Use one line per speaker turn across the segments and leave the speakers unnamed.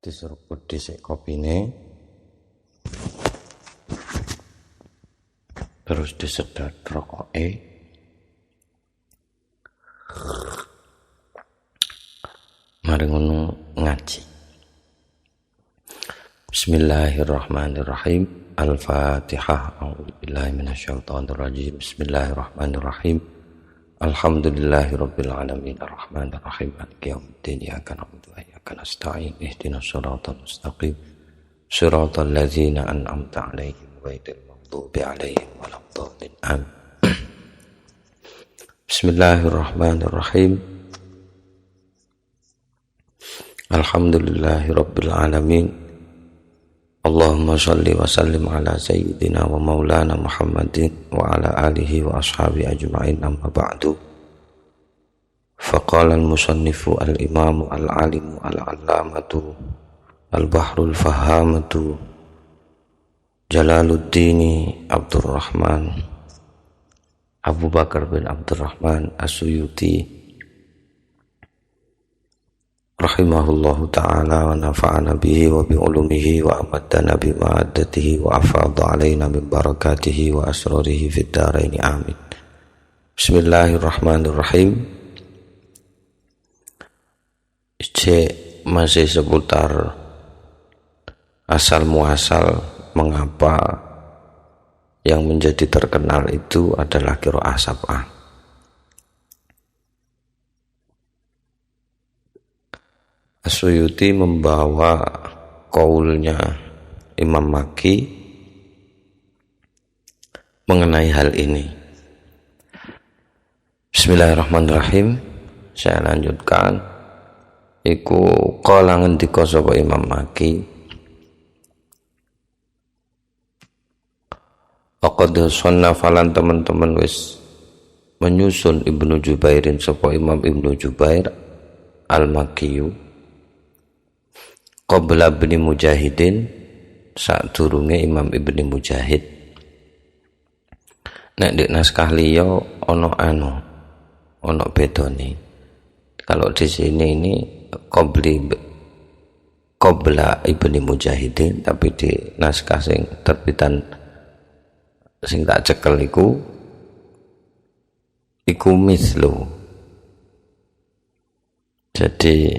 Diseruput dhisik kopine, terus disedot rokoke, mari ngono ngaji. Bismillahirrahmanirrahim. Al-Fatihah. A'udzubillahi minasyaitonirrajim. Bismillahirrahmanirrahim. Alhamdulillahirabbil alamin arrahmanir rahim maliki yaumiddin iyyaka na'budu wa iyyaka nasta'in ihdinas siratal mustaqim siratal ladzina an'amta 'alaihim ghairil maghdubi 'alaihim waladdallin amin. Bismillahirrahmanirrahim. Alhamdulillahirabbil alamin. Allahumma shalli wa sallim ala sayyidina wa maulana Muhammadin wa ala alihi wa ashabi ajma'in amma ba'du. Faqala al-musannifu al-imamu al-alimu al-allamatu al-bahrul fahamatu Jalaluddin Abdurrahman Abu Bakar bin Abdurrahman As-Suyuti rahimahullahu ta'ala wa nafa'ana bihi wa bi'ulumihi wa amadana bima'adatihi wa afadha alaina min barakatihi wa asrarihi fid dharaini amin. Bismillahirrahmanirrahim. Masih seputar asal muasal mengapa yang menjadi terkenal itu adalah qiraah sab'ah. As-Suyuti membawa qaulnya Imam Makki mengenai hal ini. Bismillahirrahmanirrahim. Saya lanjutkan. Iku qala ngendika sapa Imam Makki, faqad sannafalan teman-teman wis menyusun Ibnu Jubairin sapa Imam Ibnu Jubair Al-Makkiyu qabla Ibni Mujahidin sadurunge Imam Ibni Mujahid. Nek di naskah liya ana bedane. Kalau di sini ini qabla Ibni Mujahidin, tapi di naskah sing terbitan sing tak cekel iku mislu. Jadi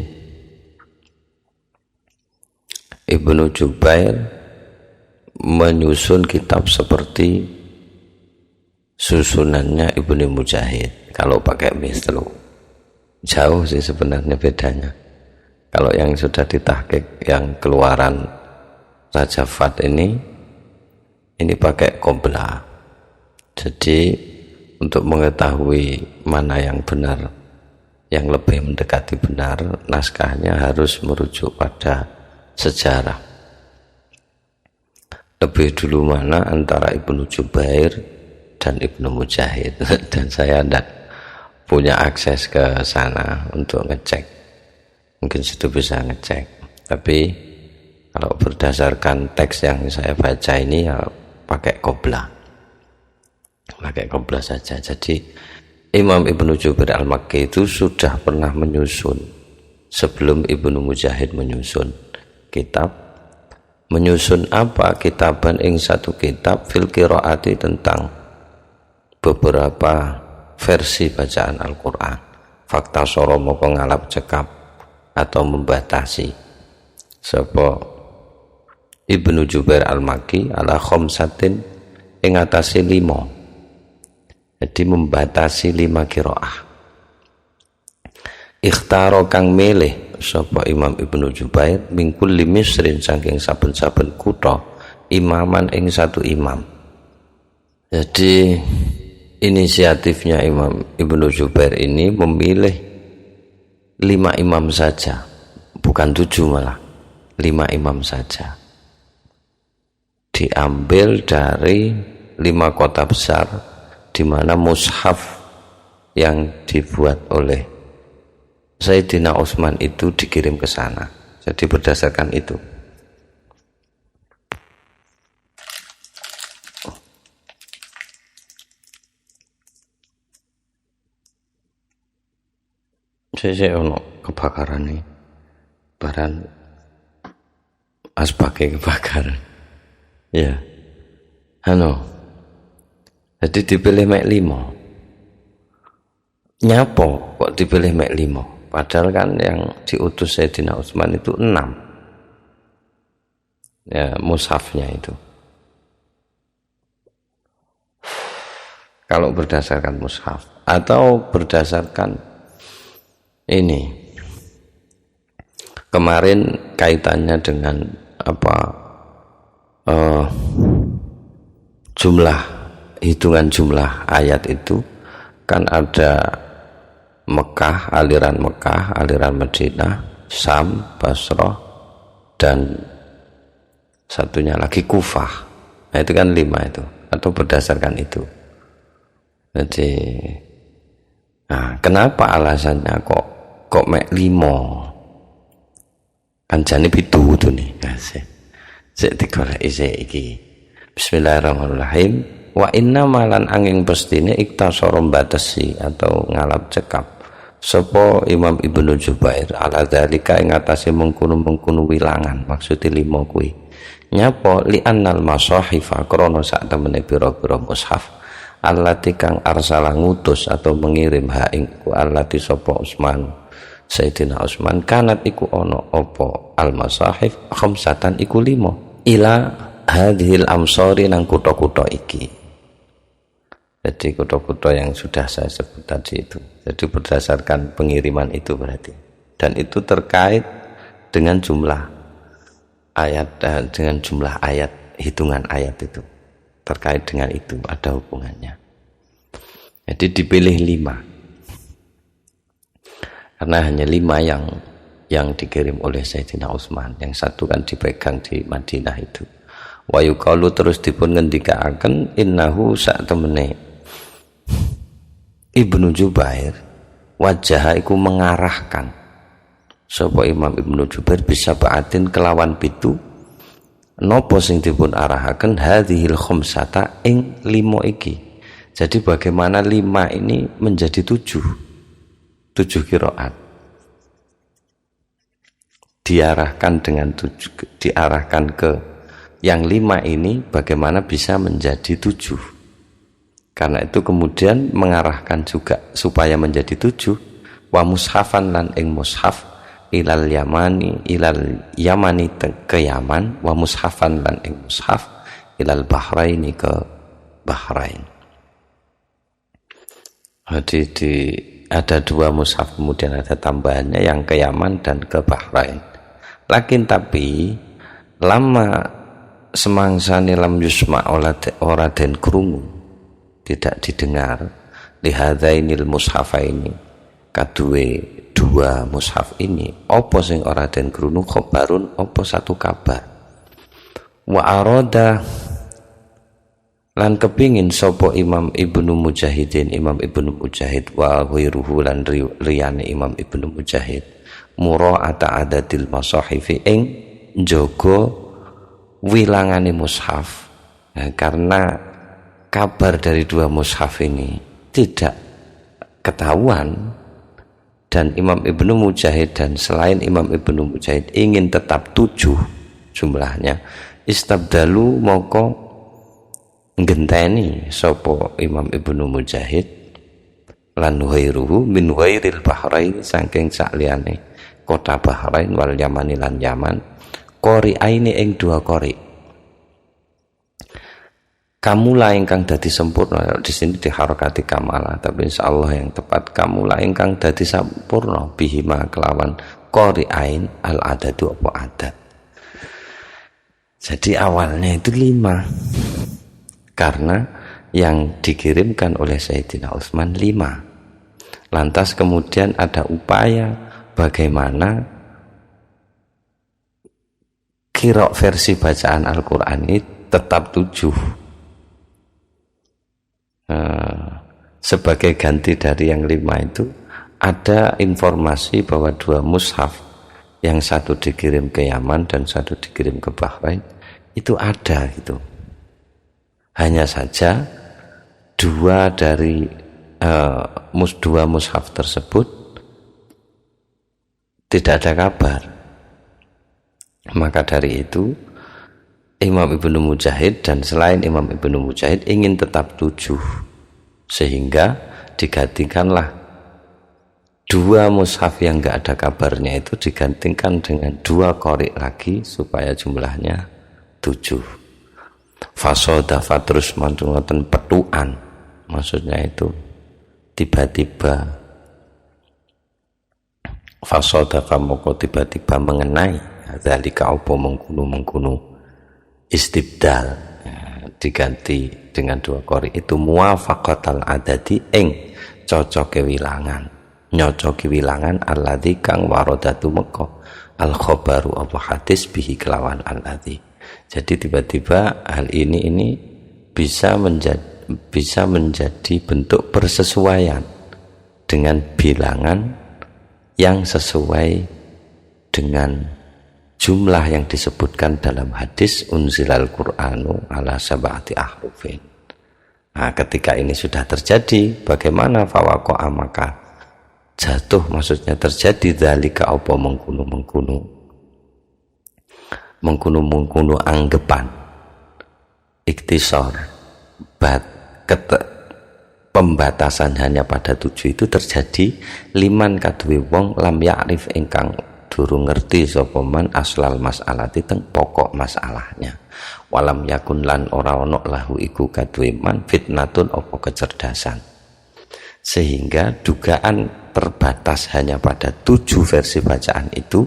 Ibnu Jubair menyusun kitab seperti susunannya Ibnu Mujahid. Kalau pakai mislu jauh sih sebenarnya bedanya. Kalau yang sudah ditahqiq yang keluaran Raja Fat ini pakai qabla. Jadi untuk mengetahui mana yang benar, yang lebih mendekati benar, naskahnya harus merujuk pada sejarah. Lebih dulu mana antara Ibnu Jubair dan Ibnu Mujahid, dan saya tidak punya akses ke sana untuk ngecek. Mungkin situ bisa ngecek, tapi kalau berdasarkan teks yang saya baca ini ya pakai qabla saja. Jadi Imam Ibnu Jubair Al-Makki itu sudah pernah menyusun sebelum Ibnu Mujahid menyusun kitab. Menyusun apa? Kitaban ing satu kitab fil qiraati, tentang beberapa versi bacaan Al-Quran. Fakta soro moko ngalap cekap atau membatasi sapa Ibnu Jubair Al-Makki ala khamsatin ing atase 5. Jadi membatasi 5 qiraah. Ikhtaro kang milih sapa Imam Ibnu Jubair mingkul limisrin saking saben-saben kutha imaman ing satu imam. Jadi inisiatifnya Imam Ibnu Jubair ini memilih 5 imam saja, bukan 7 malah 5 imam saja. Diambil dari 5 kota besar di mana mushaf yang dibuat oleh Sayyidina Utsman itu dikirim ke sana. Jadi berdasarkan itu. Saya ono kebakaran nih. Baran asbake kebakaran. Ya. Jadi dipilih mek 5. Nyapo kok dipilih mek 5? Padahal kan yang diutus Sayyidina Utsman itu 6. Ya, mushafnya itu. Kalau berdasarkan mushaf atau berdasarkan ini, kemarin kaitannya dengan hitungan jumlah ayat itu kan ada Mekah, aliran Madinah, Syam, Basrah, dan satunya lagi Kufah. Nah itu kan 5 itu, atau berdasarkan itu. Jadi kenapa alasannya kok mek 5? Kan jane 7 itu nih. Sik digoreki iki. Bismillahirrahmanirrahim. Wa inna malan angin pestine iktasara batasi atau ngalap cekap sapa Imam Ibnu Jubair ala dzalika ing atase mengkono-mengkono wilangan, maksud 5 kuwi. Nyapa li annal mashahifa krana sak temene pira-pira mushaf allati kang arsala ngutus atau mengirim ha ing ku allati sapa Utsman Sayyidina Utsman kanat iku ana apa al masahif khamsatan iku 5 ila hadhil amsari nang kutha-kutha iki. Jadi kutha-kutha yang sudah saya sebut tadi itu. Jadi berdasarkan pengiriman itu berarti. Dan itu terkait dengan jumlah ayat, dengan jumlah ayat, hitungan ayat itu. Terkait dengan itu ada hubungannya. Jadi dipilih 5. Karena hanya 5 yang dikirim oleh Sayyidina Utsman. Yang satu kan dipegang di Madinah itu. Wa yuqalu terus dipun ngendikaaken innahu sak temene Ibnu Jubair wajah iku mengarahkan sapa Imam Ibnu Jubair bisa baatin kelawan pitu napa sing dipun arahaken hadhil khamsata ing 5 iki. Jadi bagaimana 5 ini menjadi 7 qiraat diarahkan dengan 7, diarahkan ke yang 5 ini bagaimana bisa menjadi 7. Karena itu kemudian mengarahkan juga supaya menjadi 7 wa mushafan lan ing mushaf ilal yamani ke Yaman wa mushafan lan ing mushaf ilal bahraini ke Bahrain. Jadi ada 2 mushaf, kemudian ada tambahannya yang ke Yaman dan ke Bahrain. Lakin tapi lama semangsane lam yusma ora den krungu, tidak didengar lihadzainil mushafaini kaduwe 2 mushaf ini apa sing ora den krungu khobarun apa satu kabar wa arada lan kepingin sapa Imam Ibnu Mujahidin Imam Ibnu Mujahid wa ghairuhu lan liyane Imam Ibnu Mujahid mura'ata adatil masahifi ing njaga wilangane mushaf. Karena kabar dari 2 mushaf ini tidak ketahuan dan Imam Ibnu Mujahid dan selain Imam Ibnu Mujahid ingin tetap 7 jumlahnya, istabdalu moko ngenteni sapa Imam Ibnu Mujahid lan ghairuhu min ghairil bahrain saking sakliyane kota Bahrain wal Yamani lan Yaman qori aini ing 2 qori. Kamulah ingkang dadi sempurna, di sini diharokati kamala, tapi insyaallah yang tepat kamulah ingkang dadi sempurna bihima kelawan qori'ain al adadu apa adat. Jadi awalnya itu 5 karena yang dikirimkan oleh Sayyidina Utsman 5. Lantas kemudian ada upaya bagaimana qira' versi bacaan Al-Qur'an ini tetap 7. Sebagai ganti dari yang 5 itu ada informasi bahwa 2 mushaf, yang satu dikirim ke Yaman dan satu dikirim ke Bahrain, itu ada gitu. Hanya saja 2 dari 2 mushaf tersebut tidak ada kabar. Maka dari itu Imam Ibnu Mujahid dan selain Imam Ibnu Mujahid ingin tetap 7, sehingga digantikanlah 2 mushaf yang enggak ada kabarnya itu digantikan dengan 2 qori lagi supaya jumlahnya 7. Fasodafa terus mantungoten petuan, maksudnya itu tiba-tiba fasodafa moko tiba-tiba mengenai dzalika apa mengkunu istibdal, diganti dengan 2 qori itu muwafaqatal adadi ing cocoke wilangan, nyocoki wilangan alladzi kang waradatu meko al khabaru apa hadis bihi kelawan alladzi. Jadi tiba-tiba hal ini bisa menjadi bentuk persesuaian dengan bilangan yang sesuai dengan jumlah yang disebutkan dalam hadis unzilal Qur'anu ala sab'ati ahrufin. Nah, ketika ini sudah terjadi, bagaimana fawaqa'a maka jatuh, maksudnya terjadi dzalika apa mengkunu anggepan iktisar pembatasan hanya pada 7 itu terjadi liman kaduwe wong lam ya'rif ingkang durung ngerti sapa man aslal masalati teng pokok masalahnya, walam yakun lan ora ono lahu iku kaduwe man fitnatun apa kecerdasan, sehingga dugaan terbatas hanya pada 7 versi bacaan itu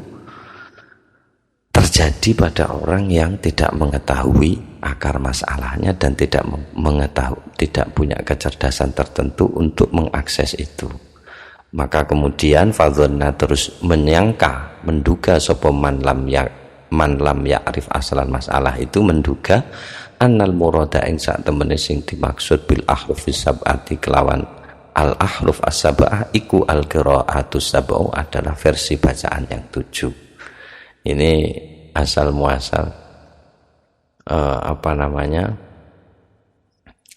terjadi pada orang yang tidak mengetahui akar masalahnya dan tidak punya kecerdasan tertentu untuk mengakses itu. Maka kemudian fadzonna terus menduga sapa man lam ya'rif aslan masalah itu menduga annal murada ing sak temene sing dimaksud bil ahrufis sab'ati kelawan al ahruf as-sab'ah iku al qiraatus sab'u adalah versi bacaan yang 7. Ini asal muasal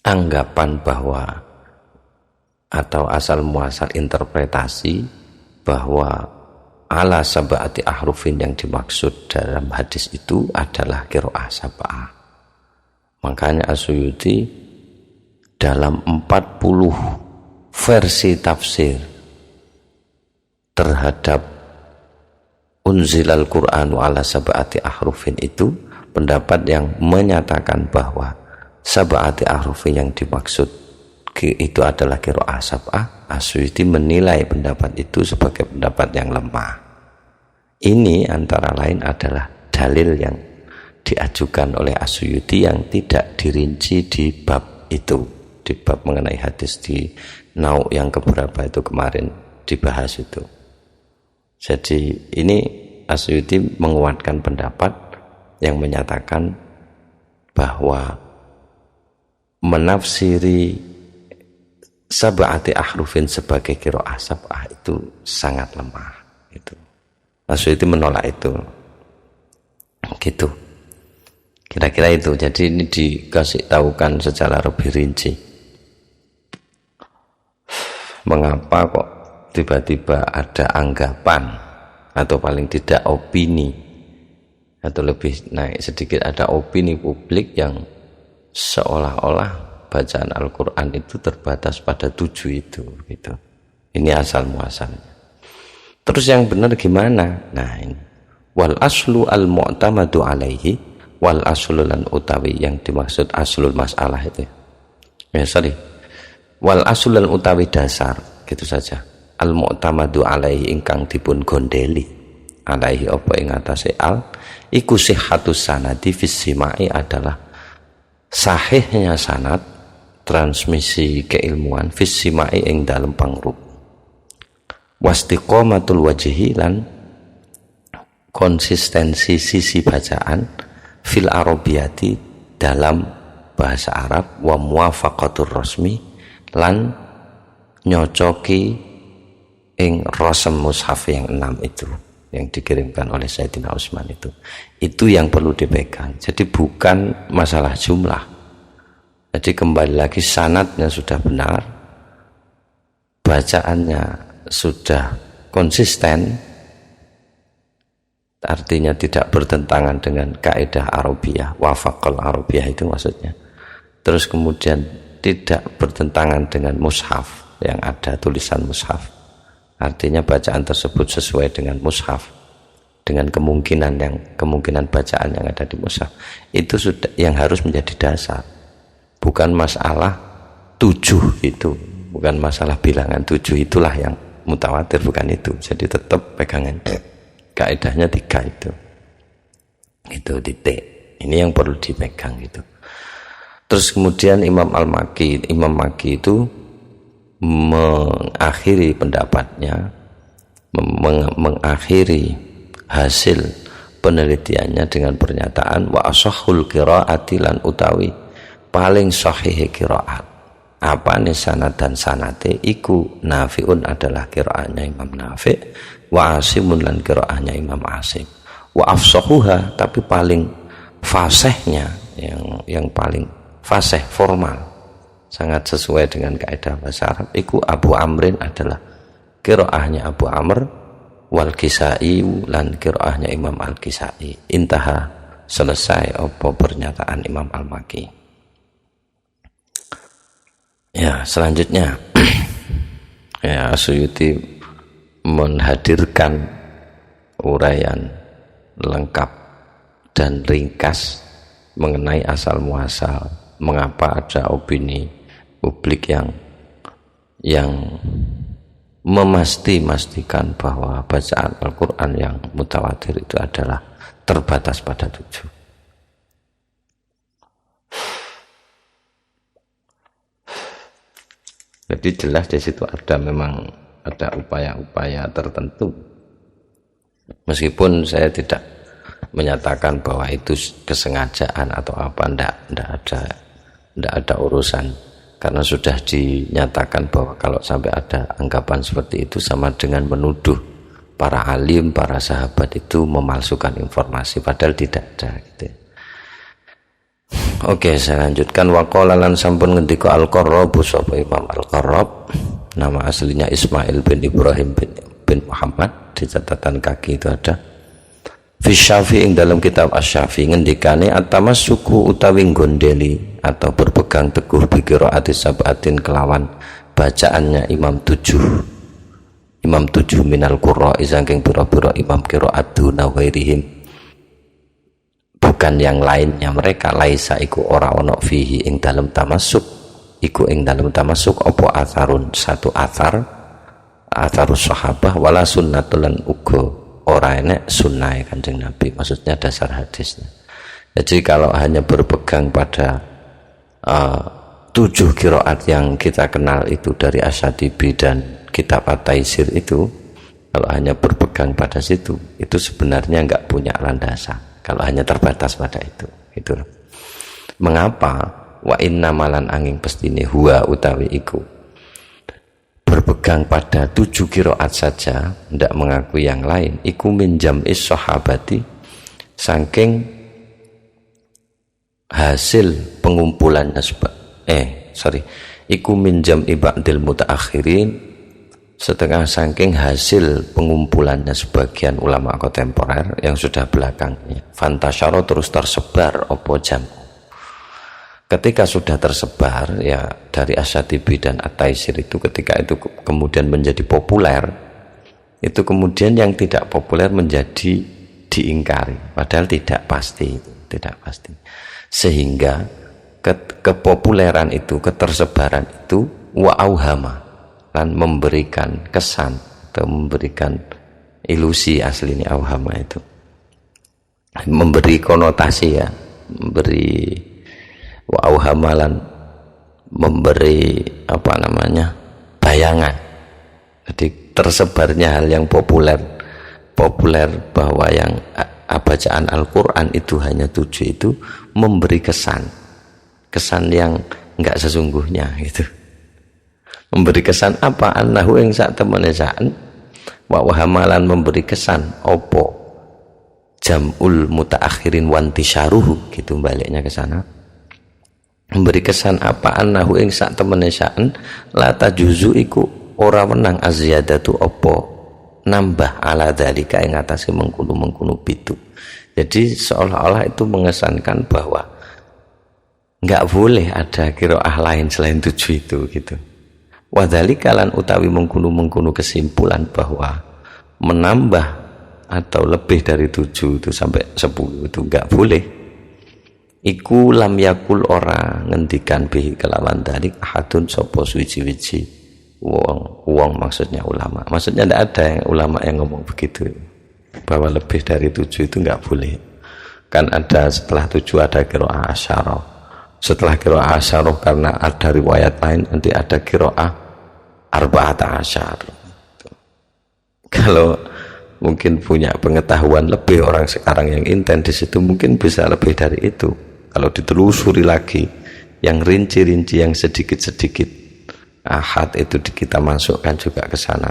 anggapan bahwa atau asal muasal interpretasi bahwa ala sab'ati ahrufin yang dimaksud dalam hadis itu adalah qiraah sab'ah. Makanya As-Suyuti dalam 40 versi tafsir terhadap unzilal Qur'anu ala sab'ati ahrufin itu, pendapat yang menyatakan bahwa sab'ati ahrufin yang dimaksud itu adalah qiraah sab'ah, As-Suyuti menilai pendapat itu sebagai pendapat yang lemah. Ini antara lain adalah dalil yang diajukan oleh As-Suyuti yang tidak dirinci di bab itu, di bab mengenai hadis di nau yang keberapa itu kemarin dibahas itu. Jadi ini As-Suyuti menguatkan pendapat yang menyatakan bahwa menafsiri sab'ati ahrufin sebagai qiraah sab'ah itu sangat lemah. Itu As-Suyuti menolak itu. Gitu. Kira-kira itu. Jadi ini dikasih tahukan secara lebih rinci. Mengapa kok tiba-tiba ada anggapan atau paling tidak opini, atau lebih naik sedikit ada opini publik yang seolah-olah bacaan Al-Quran itu terbatas pada 7 itu gitu. Ini asal muasalnya. Terus yang benar gimana? Nah ini wal aslu al mu'tamadu alaihi, wal aslu lan utawi yang dimaksud aslul masalah itu wal aslu lan utawi dasar, gitu saja. Al mu'tamadu alaihi ingkang dipun gondeli alaihi apa ing atase al iku sihhatus sanadi fis simai adalah sahihnya sanad transmisi keilmuan fis simai ing dalem pangrub, wastiqomatul wajhi lan konsistensi sisi bacaan fil arabiyati dalam bahasa Arab, wa muwafaqatur rasmi lan nyocoki ing rasem mushaf yang 6 itu yang dikirimkan oleh Sayyidina Utsman itu yang perlu dipegang. Jadi bukan masalah jumlah. Jadi kembali lagi sanadnya sudah benar, bacaannya sudah konsisten, artinya tidak bertentangan dengan kaidah Arabiyah, wafaqal Arabiyah itu maksudnya. Terus kemudian tidak bertentangan dengan mushaf yang ada tulisan mushaf, artinya bacaan tersebut sesuai dengan mushaf, dengan kemungkinan bacaan yang ada di mushaf. Itu sudah yang harus menjadi dasar, bukan masalah 7 itu, bukan masalah bilangan 7 itulah yang mutawatir, bukan itu. Jadi tetap pegangan kaidahnya 3 itu titik, ini yang perlu dipegang gitu. Terus kemudian Imam Maki itu mengakhiri pendapatnya, mengakhiri hasil penelitiannya dengan pernyataan wa ashahul qiraati lan utawi paling sahih qiraat apa nih sanad dan sanate iku Nafi'un adalah qiraatnya Imam Nafi', wa Asimun lan qiraatnya Imam Asim, wa afsahuha tapi paling fasihnya yang paling fasih formal sangat sesuai dengan kaidah bahasa Arab iku Abu Amrin adalah qiraatnya Abu Amr, wal Kisai lan qiraatnya Imam Al-Kisai. Intaha, selesai apa pernyataan Imam Al-Maki. Ya, selanjutnya ya, Suyuti menghadirkan uraian lengkap dan ringkas mengenai asal muasal mengapa ada opini publik yang memastikan bahwa bacaan Al-Quran yang mutawatir itu adalah terbatas pada 7. Jadi jelas di situ memang ada upaya-upaya tertentu. Meskipun saya tidak menyatakan bahwa itu kesengajaan atau apa, tidak ada urusan, karena sudah dinyatakan bahwa kalau sampai ada anggapan seperti itu sama dengan menuduh para alim, para sahabat itu memalsukan informasi, padahal tidak ada gitu. Oke, saya lanjutkan. Waqala lan sampun ngendika Al-Qarrab sapa Imam Al-Qarrab, nama aslinya Ismail bin Ibrahim bin Muhammad, di catatan kaki itu ada fi Syafi'i ing dalam kitab Asy-Syafi'i ngendikane at-tamassuku utawi gondeli atau berpegang teguh bi qiraati sab'atin kelawan bacaannya Imam 7 minal qurra'i saking pira-pira imam qiraat duna ghairihim, bukan yang lainnya mereka, laisa iku ora ono fihi ing dalam tamasuk iku ing dalam tamasuk apa atharun satu atharus sahabah wala sunnatulan uga ora enek sunnah Kanjeng Nabi, maksudnya dasar hadisnya. Jadi kalau hanya berpegang pada 7 qiraat yang kita kenal itu dari Asy-Syatibi dan kitab At-Taisir itu, kalau hanya berpegang pada situ itu sebenarnya enggak punya landasan kalau hanya terbatas pada itu. Mengapa? Wa inna malan angin pestine huwa utawi iku berpegang pada 7 qiraat saja, tidak mengakui yang lain, iku min jam'is sahabati, saking hasil pengumpulannya iku min jam'i ba'dil mutaakhirin, setengah saking hasil pengumpulannya sebagian ulama kontemporer yang sudah belakangnya. Fantasyara terus tersebar opo jam. Ketika sudah tersebar ya dari Asy-Syatibi dan At-Taisir itu, ketika itu kemudian menjadi populer, itu kemudian yang tidak populer menjadi diingkari, padahal tidak pasti, sehingga kepopuleran itu, ketersebaran itu wa auhama, dan memberikan kesan atau memberikan ilusi, aslinya auhama itu memberi konotasi ya, memberi wa auhamalan, memberi bayangan. Jadi tersebarnya hal yang populer bahwa yang bacaan Al-Quran itu hanya 7 itu memberi kesan yang enggak sesungguhnya gitu. Memberi kesan apa? Annahu ing sak temene saan wa wahamalan, memberi kesan opo jam'ul mutaakhirin wantisyaruhu, gitu baliknya ke sana. Memberi kesan apa? Annahu ing sak temene saan la tajuzu iku ora menang aziyadatu opo nambah ala dzalika ing atase mengkono-mengkono pitu. Jadi seolah-olah itu mengesankan bahwa enggak boleh ada qiraah lain selain 7 itu gitu. Wa dzalika lan utawi mengkono-mengkono kesimpulan bahwa menambah atau lebih dari 7 itu sampai 10 itu enggak boleh. Iku lam yakul ora ngendikan bihi kelawan dalik ahadun sapa suci-wici wong maksudnya ulama. Maksudnya tidak ada yang ulama yang ngomong begitu bahwa lebih dari 7 itu enggak boleh. Kan ada setelah 7 ada qiraah asyarah. Setelah qiraah asyarah karena ada riwayat lain nanti ada qiraah arba'ata asyar. Kalau mungkin punya pengetahuan lebih orang sekarang yang intens di situ mungkin bisa lebih dari itu. Kalau ditelusuri lagi yang rinci-rinci yang sedikit-sedikit ahad itu kita masukkan juga ke sana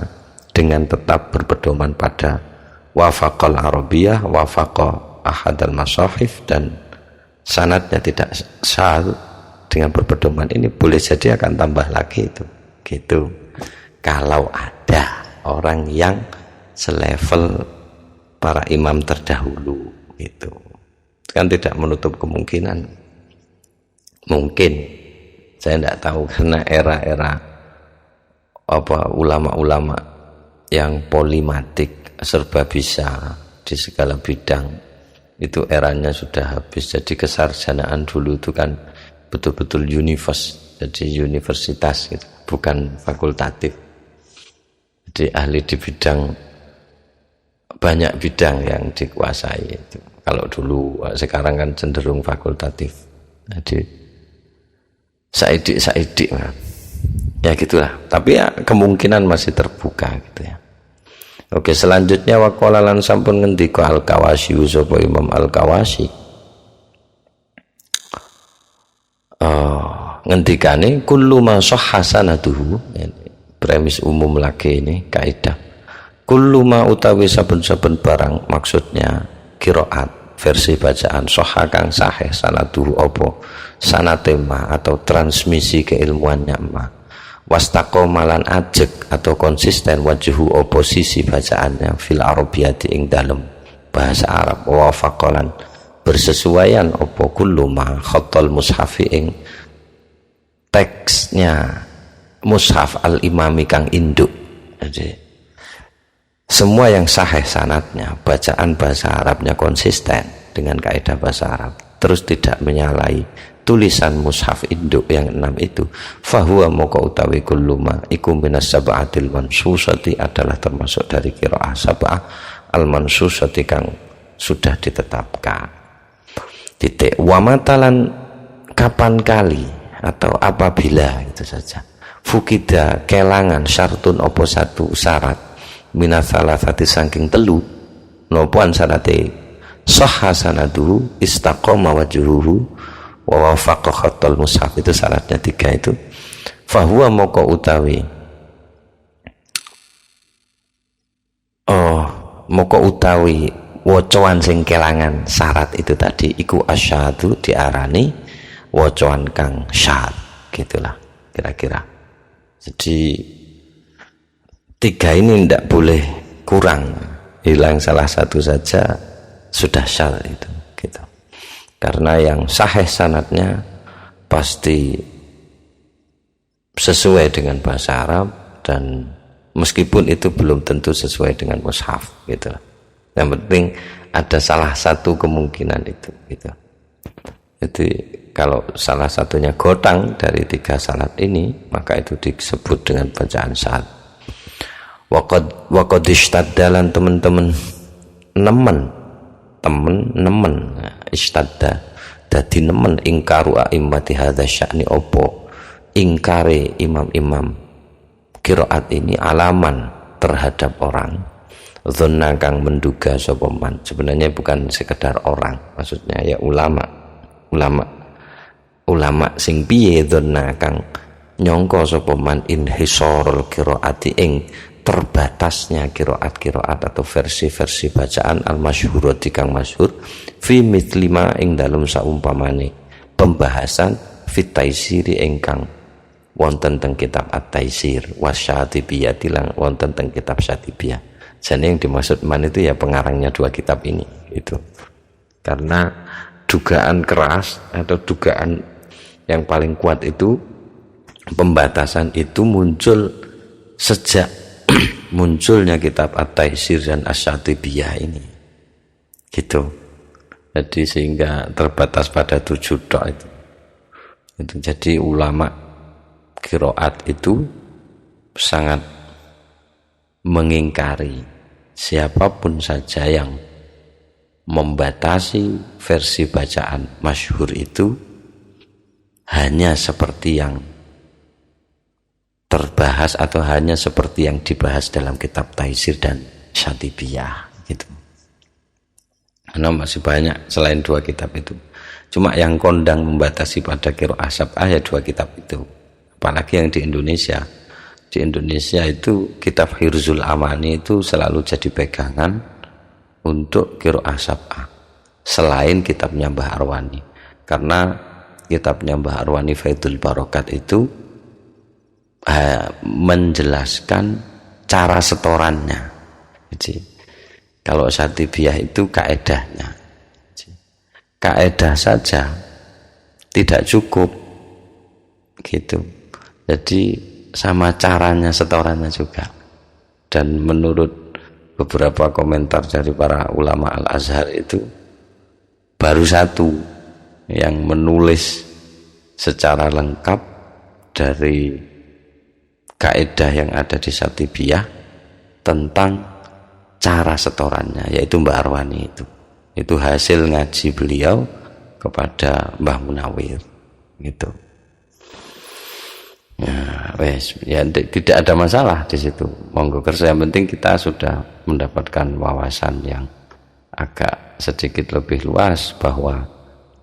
dengan tetap berpedoman pada wafaqal arabiyah, wafaqa ahad al-masahif dan sanadnya tidak syadz. Dengan berpedoman ini boleh jadi akan tambah lagi itu gitu. Kalau ada orang yang selevel para imam terdahulu gitu, kan tidak menutup kemungkinan. Mungkin saya tidak tahu karena era-era apa ulama-ulama yang polimatik serba bisa di segala bidang itu eranya sudah habis. Jadi kesarjanaan dulu itu kan betul-betul jadi universitas gitu, bukan fakultatif. Jadi ahli di bidang banyak bidang yang dikuasai itu. Kalau dulu, sekarang kan cenderung fakultatif. Jadi saidik ya gitulah. Tapi ya kemungkinan masih terbuka gitu ya. Oke, selanjutnya waqala lan sampun ngendika Al-Kawasi sapa Imam Al-Kawasi. Ngendikane kullu ma sahha sanaduhu. Premis umum lagi ini kaidah. Kullu ma utawi saben-saben barang, maksudnya qiraat versi bacaan sahha kang sahih sanaduhu apa sanatema atau transmisi keilmuannya ma wastaqomalan ajek atau konsisten wajhu oposisi bacaannya fil arabiyati ing dalam bahasa Arab wa faqalan bersesuaian opo kullu ma khattal mushafi ing teksnya mushaf al imami kang induk. Jadi semua yang sahih sanatnya, bacaan bahasa Arabnya konsisten dengan kaidah bahasa Arab, terus tidak menyalahi tulisan mushaf induk yang 6 itu, fahuwa moko utawi kulluma iku minas sab'atil mansusati adalah termasuk dari qiraah sab'ah al mansusati kang sudah ditetapkan. Titik wa matalan kapan kali atau apabila itu saja fukida kelangan syartun opo satu syarat minas salasati saking telu nopoan syarate sahha sanaduhu istaqoma wajhuhu wa wafaqa khattal mushaf, itu syaratnya 3 itu. Fahuwa moko utawi moko utawi wacoan sing kelangan syarat itu tadi iku asyhadu diarani wacoan kang syad, gitulah kira-kira. Jadi 3 ini tidak boleh kurang, hilang salah satu saja sudah syad itu gitu. Karena yang sahih sanadnya pasti sesuai dengan bahasa Arab, dan meskipun itu belum tentu sesuai dengan mushaf gitu. Yang penting ada salah satu kemungkinan itu gitu. Jadi kalau salah satunya gotang dari 3 sanad ini, maka itu disebut dengan bacaan syad. Waqad ishtaddalan teman-teman nemen ishtadda dadi nemen ingkaru a'immati hadza sya'ni opo ingkare imam-imam qiraat ini alaman terhadap orang dzanna kang menduga sapa man. Sebenarnya bukan sekedar orang, maksudnya ya ulama sing piye dzanna kang nyangka sapa man inhisarul qiraati ing terbatasnya qiraat atau versi-versi bacaan al-masyhurati kang masyhur fi mithlima ing dalem saumpamane pembahasan fit taisiri ingkang wonten teng kitab at-taisir wasyatibiyah tilang wonten teng kitab syatibiyah. Jadi yang dimaksud man itu ya pengarangnya dua kitab ini itu. Karena dugaan keras atau dugaan yang paling kuat itu pembatasan itu muncul sejak munculnya kitab At-Taisir dan Asy-Syatibiyah ini gitu. Jadi sehingga terbatas pada 7 tok itu. Jadi ulama qiraat itu sangat mengingkari siapapun saja yang membatasi versi bacaan masyhur itu hanya seperti yang terbahas atau hanya seperti yang dibahas dalam kitab Taisir dan Syatibiyah gitu. Karena masih banyak selain 2 kitab itu. Cuma yang kondang membatasi pada qiraah sab'ah ya 2 kitab itu. Apalagi yang di Indonesia. Di Indonesia itu kitab Hirzul Amani itu selalu jadi pegangan untuk qiraah sab'ah. Selain kitabnya Mbah Arwani. Karena kitabnya Mbah Arwani Faidul Barokat itu menjelaskan cara setorannya. Jadi, kalau Syatibiyah itu kaedahnya. Kaedah saja tidak cukup gitu. Jadi sama caranya setorannya juga. Dan menurut beberapa komentar dari para ulama Al-Azhar itu baru satu yang menulis secara lengkap dari kaidah yang ada di Syatibiyah tentang cara setorannya, yaitu Mbah Arwani itu hasil ngaji beliau kepada Mbah Munawir gitu. Ya, ya tidak ada masalah di situ. Monggo kerja, yang penting kita sudah mendapatkan wawasan yang agak sedikit lebih luas bahwa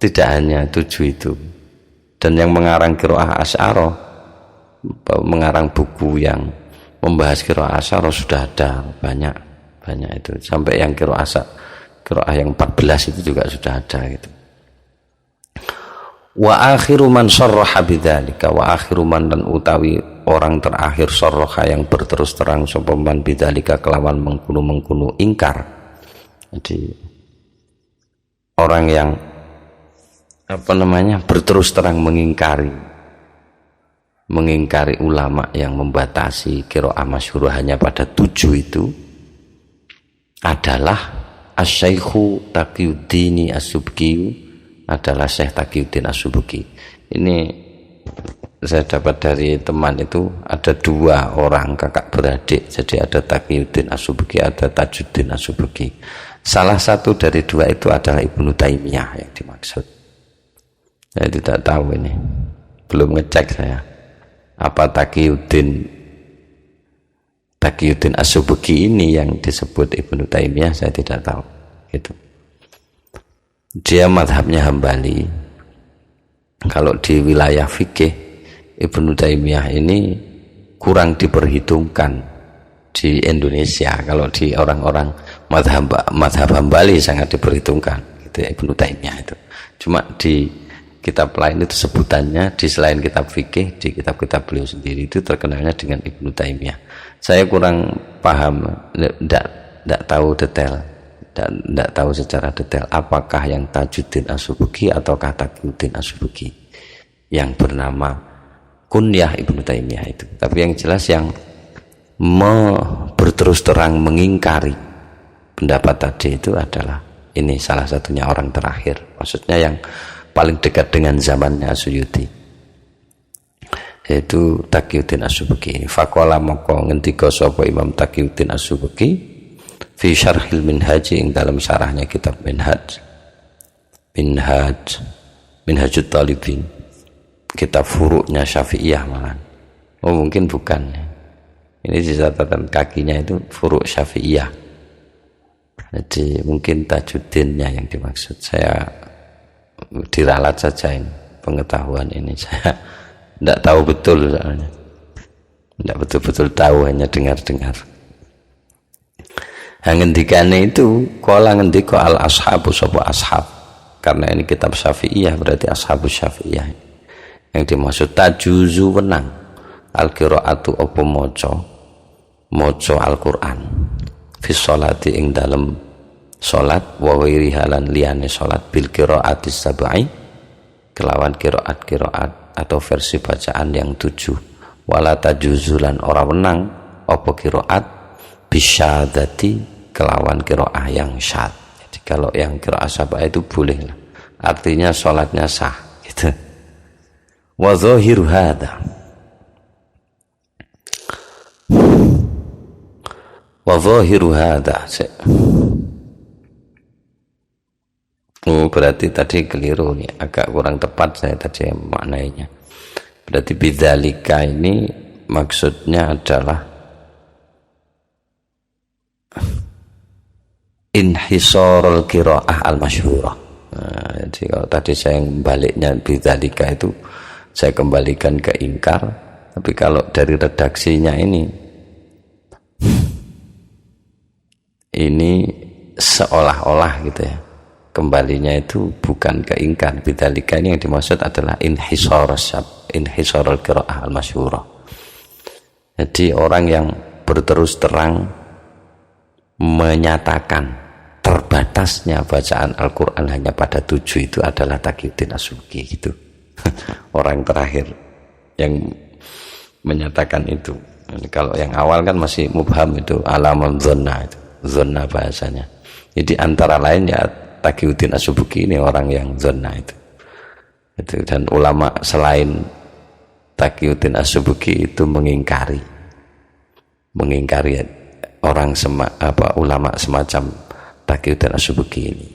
tidak hanya 7 itu. Dan yang mengarang qiraah Asy'ariyah, mengarang buku yang membahas qiraah Asy'ariyah sudah ada banyak itu, sampai yang qiraah yang 14 itu juga sudah ada gitu. Wa akhiru man sarraha bidzalika, wa akhiru man, dan utawi orang terakhir sarraha yang berterus terang sapa man bidzalika kelawan mengkunu ingkar. Jadi orang yang berterus terang mengingkari ulama yang membatasi qiraah masyhur hanya pada 7 itu adalah Asy-Syaikhu Taqiyuddin As-Subki, adalah Syekh Taqiyuddin As-Subki. Ini saya dapat dari teman itu, ada 2 orang kakak beradik, jadi ada Taqiyuddin As-Subki, ada Tajuddin As-Subki. Salah satu dari 2 itu adalah Ibnu Taimiyah yang dimaksud. Saya tidak tahu ini, belum ngecek saya apa Taqiyuddin As-Subki ini yang disebut Ibnu Taimiyah, saya tidak tahu gitu. Dia madhabnya Hambali. Kalau di wilayah fikih, Ibnu Taimiyah ini kurang diperhitungkan di Indonesia. Kalau di orang-orang madhab Hambali sangat diperhitungkan gitu ya, Ibnu Taimiyah itu. Cuma di kitab lain itu sebutannya, di selain kitab fikih, di kitab-kitab beliau sendiri itu terkenalnya dengan Ibnu Taimiyah. Saya kurang paham, tidak tahu detail, dan tidak tahu secara detail apakah yang Tajuddin As-Subki ataukah Taqiyuddin As-Subki yang bernama kunyah Ibnu Taimiyah itu. Tapi yang jelas yang berterus terang mengingkari pendapat tadi itu adalah ini salah satunya orang terakhir, maksudnya yang paling dekat dengan zamannya Suyuti, yaitu Taqiyuddin As-Subki. Faqala moko ngendika sapa Imam Taqiyuddin As-Subki fi syarhil minhaj, ing dalam syarahnya kitab Minhajut Talibin, kitab furuknya Syafi'iyah malah. Oh mungkin bukan, ini di catatan kakinya itu furuk Syafi'iyah, jadi mungkin Tajuddinnya yang dimaksud. Saya diralat saja ini pengetahuan ini, saya tidak tahu betul, soalnya tidak betul-betul tahu, hanya dengar-dengar. Ngendikane itu kala ngendika al ashabu sapa ashab, karena ini kitab Syafi'iyah berarti ashabus Syafi'iyah. Yang dimaksud tajuzu wenang al qiraatu apa maca Al-Qur'an fi sholati ing dalem salat wa ghairiha lan liyane salat bil qiraati sab'i kelawan qiraat atau versi bacaan yang 7 wala tajuzulan ora wenang apa qiraat bisyadati kelawan qiraah yang syad. Jadi kalau yang qiraat sab'a itu boleh lah, artinya salatnya sah gitu. Wa zahiru hadza berarti tadi keliru nih, agak kurang tepat saya tadi maknanya. Berarti bidzalika ini maksudnya adalah inhisarul qiraah al-masyhurah. Nah, jadi kalau tadi saya baliknya bidzalika itu saya kembalikan ke ingkar, tapi kalau dari redaksinya ini seolah-olah gitu ya, kembalinya itu bukan ke ingkar. Bidzalika ini yang dimaksud adalah inhisarul qiraah al-masyhurah. Jadi orang yang berterus terang menyatakan terbatasnya bacaan Al-Quran hanya pada 7 itu adalah Taqiyuddin As-Subki gitu. Orang terakhir yang menyatakan itu. Kalau yang awal kan masih mubham, itu alaman zonna, itu zonna bahasanya. Jadi antara lain ya Taqiyuddin As-Subki ini orang yang zonna itu. Dan ulama selain Taqiyuddin As-Subki itu mengingkari orang ulama semacam Taqiyuddin As-Subki ini.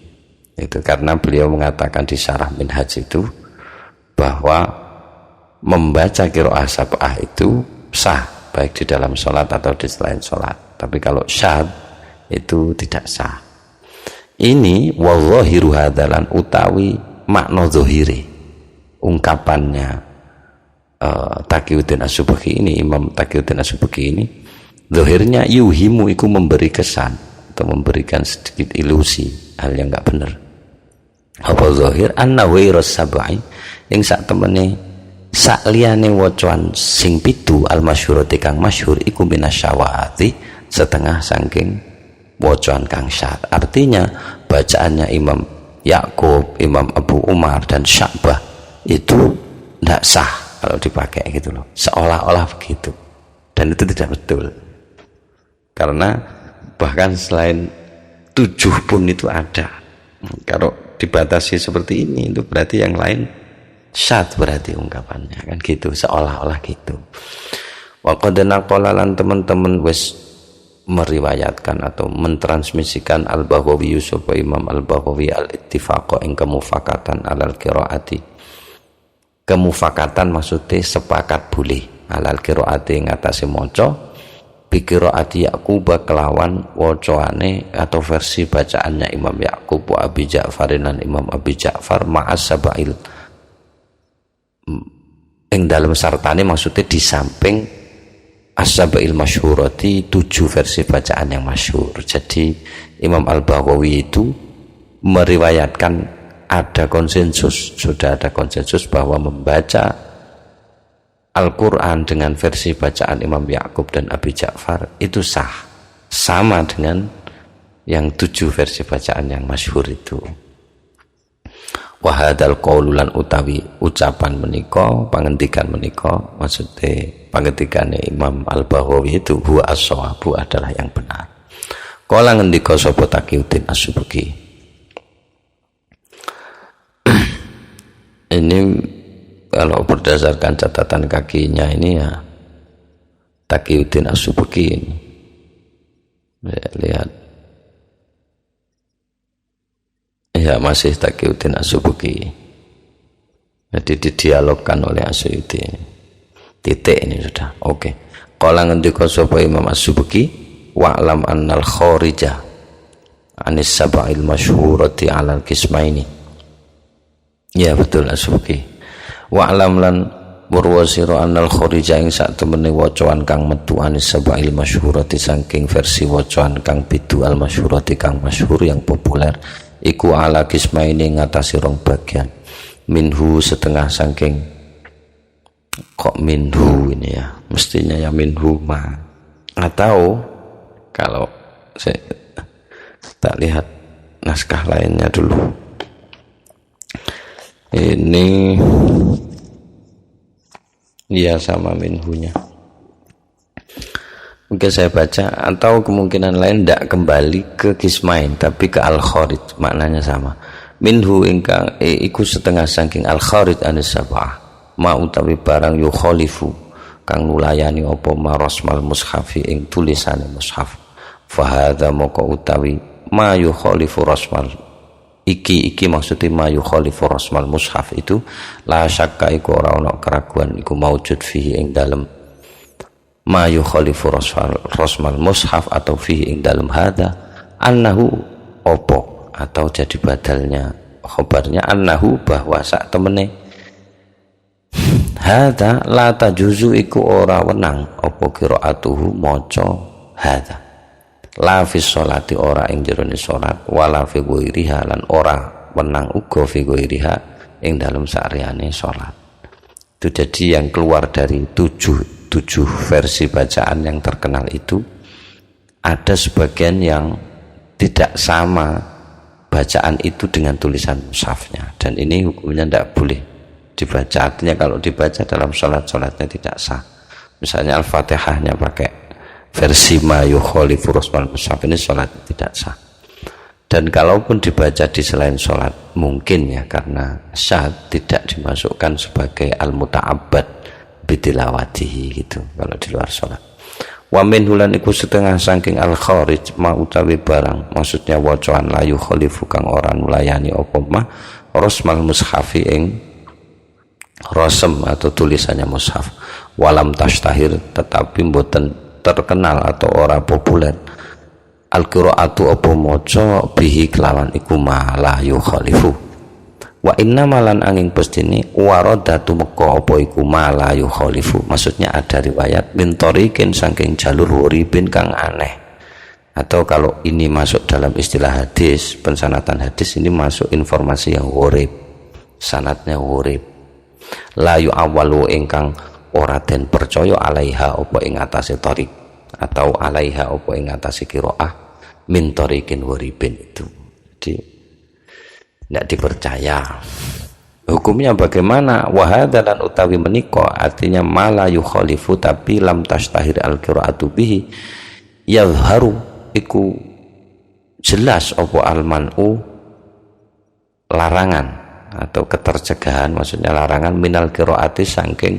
Itu karena beliau mengatakan di Syarah Minhaj itu bahwa membaca qiraah sab'ah itu sah baik di dalam sholat atau di selain sholat, tapi kalau syad itu tidak sah. Ini wallahiru hadalan utawi makna zahiri ungkapannya Taqiyuddin As-Subki ini, Imam Taqiyuddin As-Subki ini, zahirnya yuhimu iku memberi kesan atau memberikan sedikit ilusi hal yang enggak benar. Apa zahir anna wairas sab'i yang sak temene sak liyane wacan sing pitu al-masyhurati kang masyhur iku minasyawati setengah saking wacan kang syad. Artinya bacaannya Imam Ya'qub, Imam Abu Umar dan Sya'bah itu tidak sah kalau dipakai gitu loh, seolah-olah begitu, dan itu tidak betul. Karena bahkan selain 7 pun itu ada. Kalau dibatasi seperti ini itu berarti yang lain syad, berarti ungkapannya kan gitu, seolah-olah gitu. Wa qad naqala lan teman-teman wis meriwayatkan atau mentransmisikan Al-Baghawi Yusuf Imam Al-Baghawi al-ittifaq ing kemufakatan alal qiraati. Kemufakatan maksudnya sepakat boleh alal qiraati ngatasi maca bi qiraati Yaqub kelawan wacaane atau versi bacaannya Imam Yaqub wa Abi Ja'far dan Imam Abi Ja'far ma'as sabail ing dalam sartane maksudnya di samping as-sabail masyhurati 7 versi bacaan yang masyhur. Jadi Imam Al-Baghawi itu meriwayatkan sudah ada konsensus bahwa membaca Al-Quran dengan versi bacaan Imam Ya'qub dan Abi Ja'far itu sah, sama dengan yang 7 versi bacaan yang masyhur itu. Wahadal qaululan utawi ucapan menika, pangendikan menika, maksudnya pangendikane Imam Al-Baghawi itu huwa as-shawabu adalah yang benar. Kala ngendika sapa Taqiyuddin As-Subki. Ini kalau berdasarkan catatan kakinya ini ya Taqiyuddin As-Subki ini. Lihat. Ya masih Taqiyuddin As-Subki. Jadi didialogkan oleh Asy'uti. Titik ini sudah. Oke. Qala ngendika sapa Imam As-Subki wa'lam annal kharijah anis sab'il masyhurati 'alal qismaini. Ya betul As-Subki. Wa'lam lan warwasira annal kharijah ing sak temene wacoan kang metu anis sab'il masyhurati saking versi wacoan kang bidu al masyhurati kang masyhur yang populer iku ala qismaini ngatasi rong bagian. Minhu setengah saking, kok minhu ini ya, mestinya ya minhu ma, atau kalau saya tak lihat naskah lainnya dulu. Ini ya sama minhunya. Mungkin saya baca, atau kemungkinan lain tidak kembali ke kismain tapi ke al-kharij, maknanya sama. Minhu ingkang iku setengah saking al-kharij anis sab'ah, ma utawi barang yukhalifu kang nulayani apa marasmal mushafi ing tulisane mushaf. Fa hadza moko utawi ma yukhalifu rasmal iki maksudnya ma yukhalifu rasmal mushaf itu la syakka iku ora ana keraguan iku maujud fihi ing dalem ma yukhalifu rasmal mushaf atau fihi ing dalem hadza annahu opo, atau jadi badalnya khabarnya annahu bahwa sak temene hadza la tajuzu iku ora wenang opo qiraatuhu maca hadza la fi sholati ora ing jerone salat wala fi ghairiha lan ora wenang uga fi ghairiha ing dalem sakriyane salat. Itu jadi yang keluar dari tujuh versi bacaan yang terkenal itu, ada sebagian yang tidak sama bacaan itu dengan tulisan mushafnya, dan ini hukumnya tidak boleh dibaca. Artinya kalau dibaca dalam sholatnya tidak sah. Misalnya Al-Fatihahnya pakai versi ma yukhalifu rasmal mushaf, ini sholat tidak sah. Dan kalaupun dibaca di selain sholat mungkin ya, karena syad tidak dimasukkan sebagai al-muta'abbad bitilawatihi gitu kalau di luar sholat. Wa min hulan iku setengah saking al-kharij ma utawi barang, maksudnya wacaan la yukhalifu kang ora nulayani apa ma rasmal mushafi ing rasem atau tulisannya mushaf, walam tashtahir tetapi mboten terkenal atau ora populer al-qiraatu apa maca bihi kelawan iku ma la yukhalifu. Wa inna malan angin pestini waradatu meko apa iku ma la yukhalifu, maksudnya ada riwayat min tariqin saking jalur huribin kang aneh, atau kalau ini masuk dalam istilah hadis, pensanatan hadis, ini masuk informasi yang hurib, sanatnya hurib. La yu'awwalu ingkang ora den percaya alaiha apa ing atase tariq, atau alaiha apa ing atase qiraah min tariqin huribin, itu jadi tidak dipercaya. Hukumnya bagaimana? Wahada dan utawi menika artinya mala yukhalifu tapi lam tashtahir al-qiraatu bihi yadhharu iku jelas apa al-man'u larangan atau ketercegahan, maksudnya larangan minal qiraati saking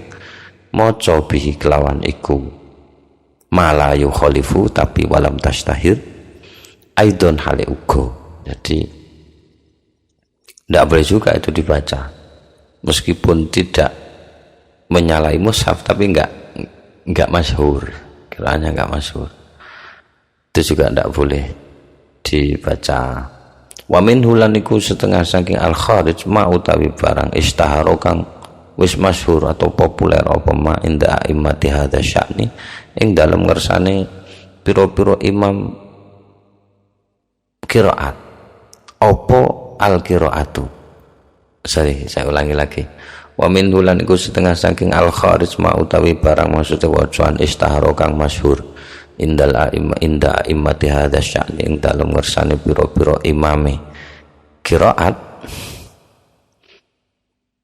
maca bihi kelawan iku mala yukhalifu tapi walam tashtahir aidon hale uga. Jadi tidak boleh juga itu dibaca meskipun tidak menyalahi mushaf, tapi enggak masyhur, kiranya enggak masyhur, itu juga tidak boleh dibaca. Wa min hulan iku setengah saking al-kharij ma utawi barang istaharo kang wis masyhur atau populer apa ma inda immati hadza sya'ni ing dalem ngersane pira-pira imam qiraat apa al-qiraatu. Saya ulangi lagi. Wa min hulan iku setengah saking al-kharij ma utawi barang maksudnya wacaan istaharo kang masyhur inda immati hadza sya'ni ing dalem ngersane pira-pira imame qiraat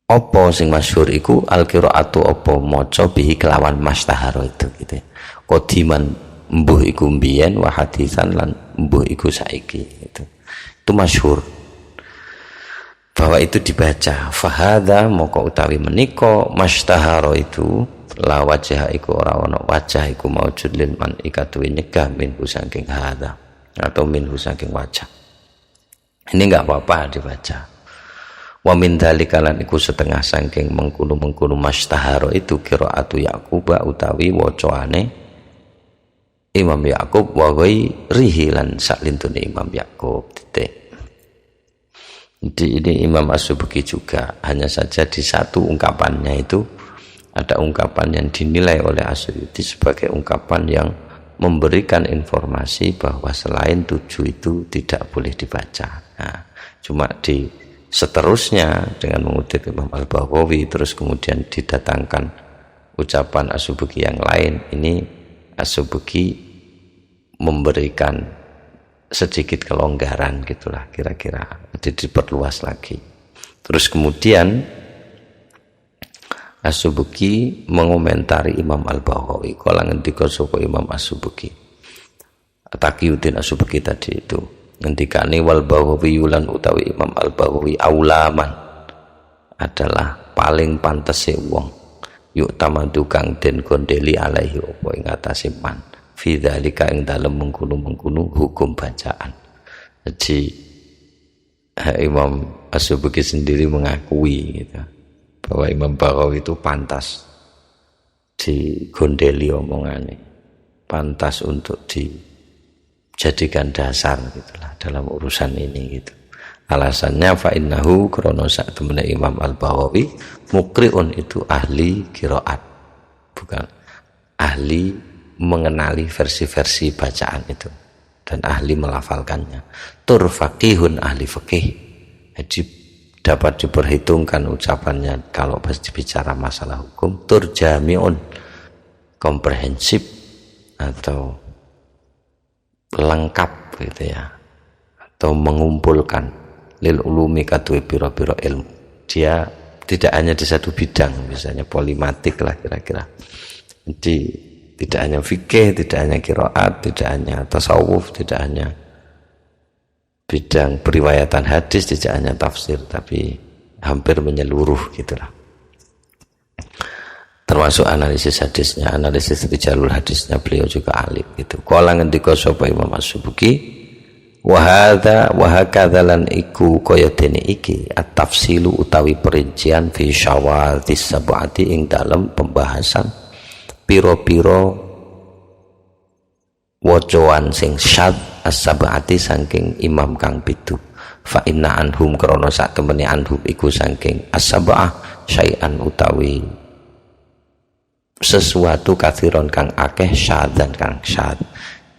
apa sing masyhur iku al-qiraatu apa maca bihi kelawan mastaharo itu gitu. Qodiman mbuh iku mbiyen wa hadisan lan mbuh iku saiki itu masyhur bahwa itu dibaca. Fahadha moko utawi menika mastaharo itu la wajah iku ora ana wajah iku maujud lil man ikatu nyegah minhu saking hadza atau minhu saking wajah, ini enggak apa-apa dibaca. Wa min dzalika lan iku setengah saking mengkono mastaharo itu qiraatu Yaqub utawi wacaane Imam Yaqub wa ghairihi lan saklintune Imam Yaqub titik. Jadi ini Imam As-Subki juga, hanya saja di satu ungkapannya itu ada ungkapan yang dinilai oleh As-Suyuti sebagai ungkapan yang memberikan informasi bahwa selain 7 itu tidak boleh dibaca. Nah, cuma di seterusnya dengan mengutip Imam Al-Baghawi terus kemudian didatangkan ucapan As-Subki yang lain, ini As-Subki memberikan sedikit kelonggaran gitulah kira-kira, jadi diperluas lagi. Terus kemudian As-Subuki mengomentari Imam Al-Baghawi, kala ngendika sapa Imam As-Subuki, Taqiyuddin As-Subuki tadi itu ngendikane wal Baghawi lan utawi Imam Al-Baghawi aulaman adalah paling pantese wong yuk tamadu kang den gondeli alaihi apa ing atase man fi dzalika ing dalem mengkono-mengkono hukum bacaan. Jadi Imam As-Subuki sendiri mengakui gitu, bahwa Imam Baghawi itu pantas digondeli omongannya, pantas untuk dijadikan dasar gitulah dalam urusan ini gitu. Alasannya fa innahu krana sak temene Imam Al-Baghawi mukriun itu ahli qiraat, bukan ahli mengenali versi-versi bacaan itu dan ahli melafalkannya. Tur faqihun ahli fikih, jadi dapat diperhitungkan ucapannya kalau bicara masalah hukum. Tur jami'un komprehensif atau lengkap gitu ya, atau mengumpulkan lil ulumi kadue piro-piro ilmu. Dia tidak hanya di satu bidang, misalnya polimatik lah kira-kira. Jadi tidak hanya fikih, tidak hanya qiraat, tidak hanya tasawuf, tidak hanya bidang periwayatan hadis, tidak hanya tafsir, tapi hampir menyeluruh gitulah. Termasuk analisis hadisnya, analisis rijalul hadisnya beliau juga alim gitu. Kala ngendika sapa Imam As-Subuki, wa hadza wa hakadza lan iku kaya dene iki at-tafsilu utawi perincian fi syawadhis sab'ati ing dalam pembahasan piro-piro wacoan sing syad as-sab'ati saking imam kang pitu. Fa inna anhum krana sak temene anhum iku saking as-sab'ah syai'an utawi sesuatu kathiron kang akeh syadzan kang syad,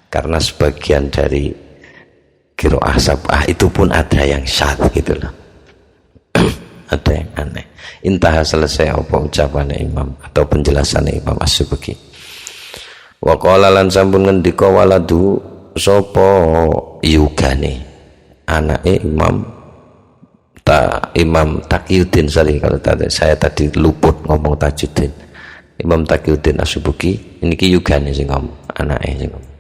karena sebagian dari qiraah sab'ah itu pun ada yang syad gitu loh. Ada yang aneh. Intah selesai apa ucapannya imam atau penjelasannya Imam As-Subuki. Wa qala lan sampun ngendika waladu sapa yugane anake Imam Taqiyuddin, sorry kalau tadi saya tadi luput ngomong Tajuddin. Imam Taqiyuddin As-Subuki niki yugane sing ngomong, anake sing ngomong.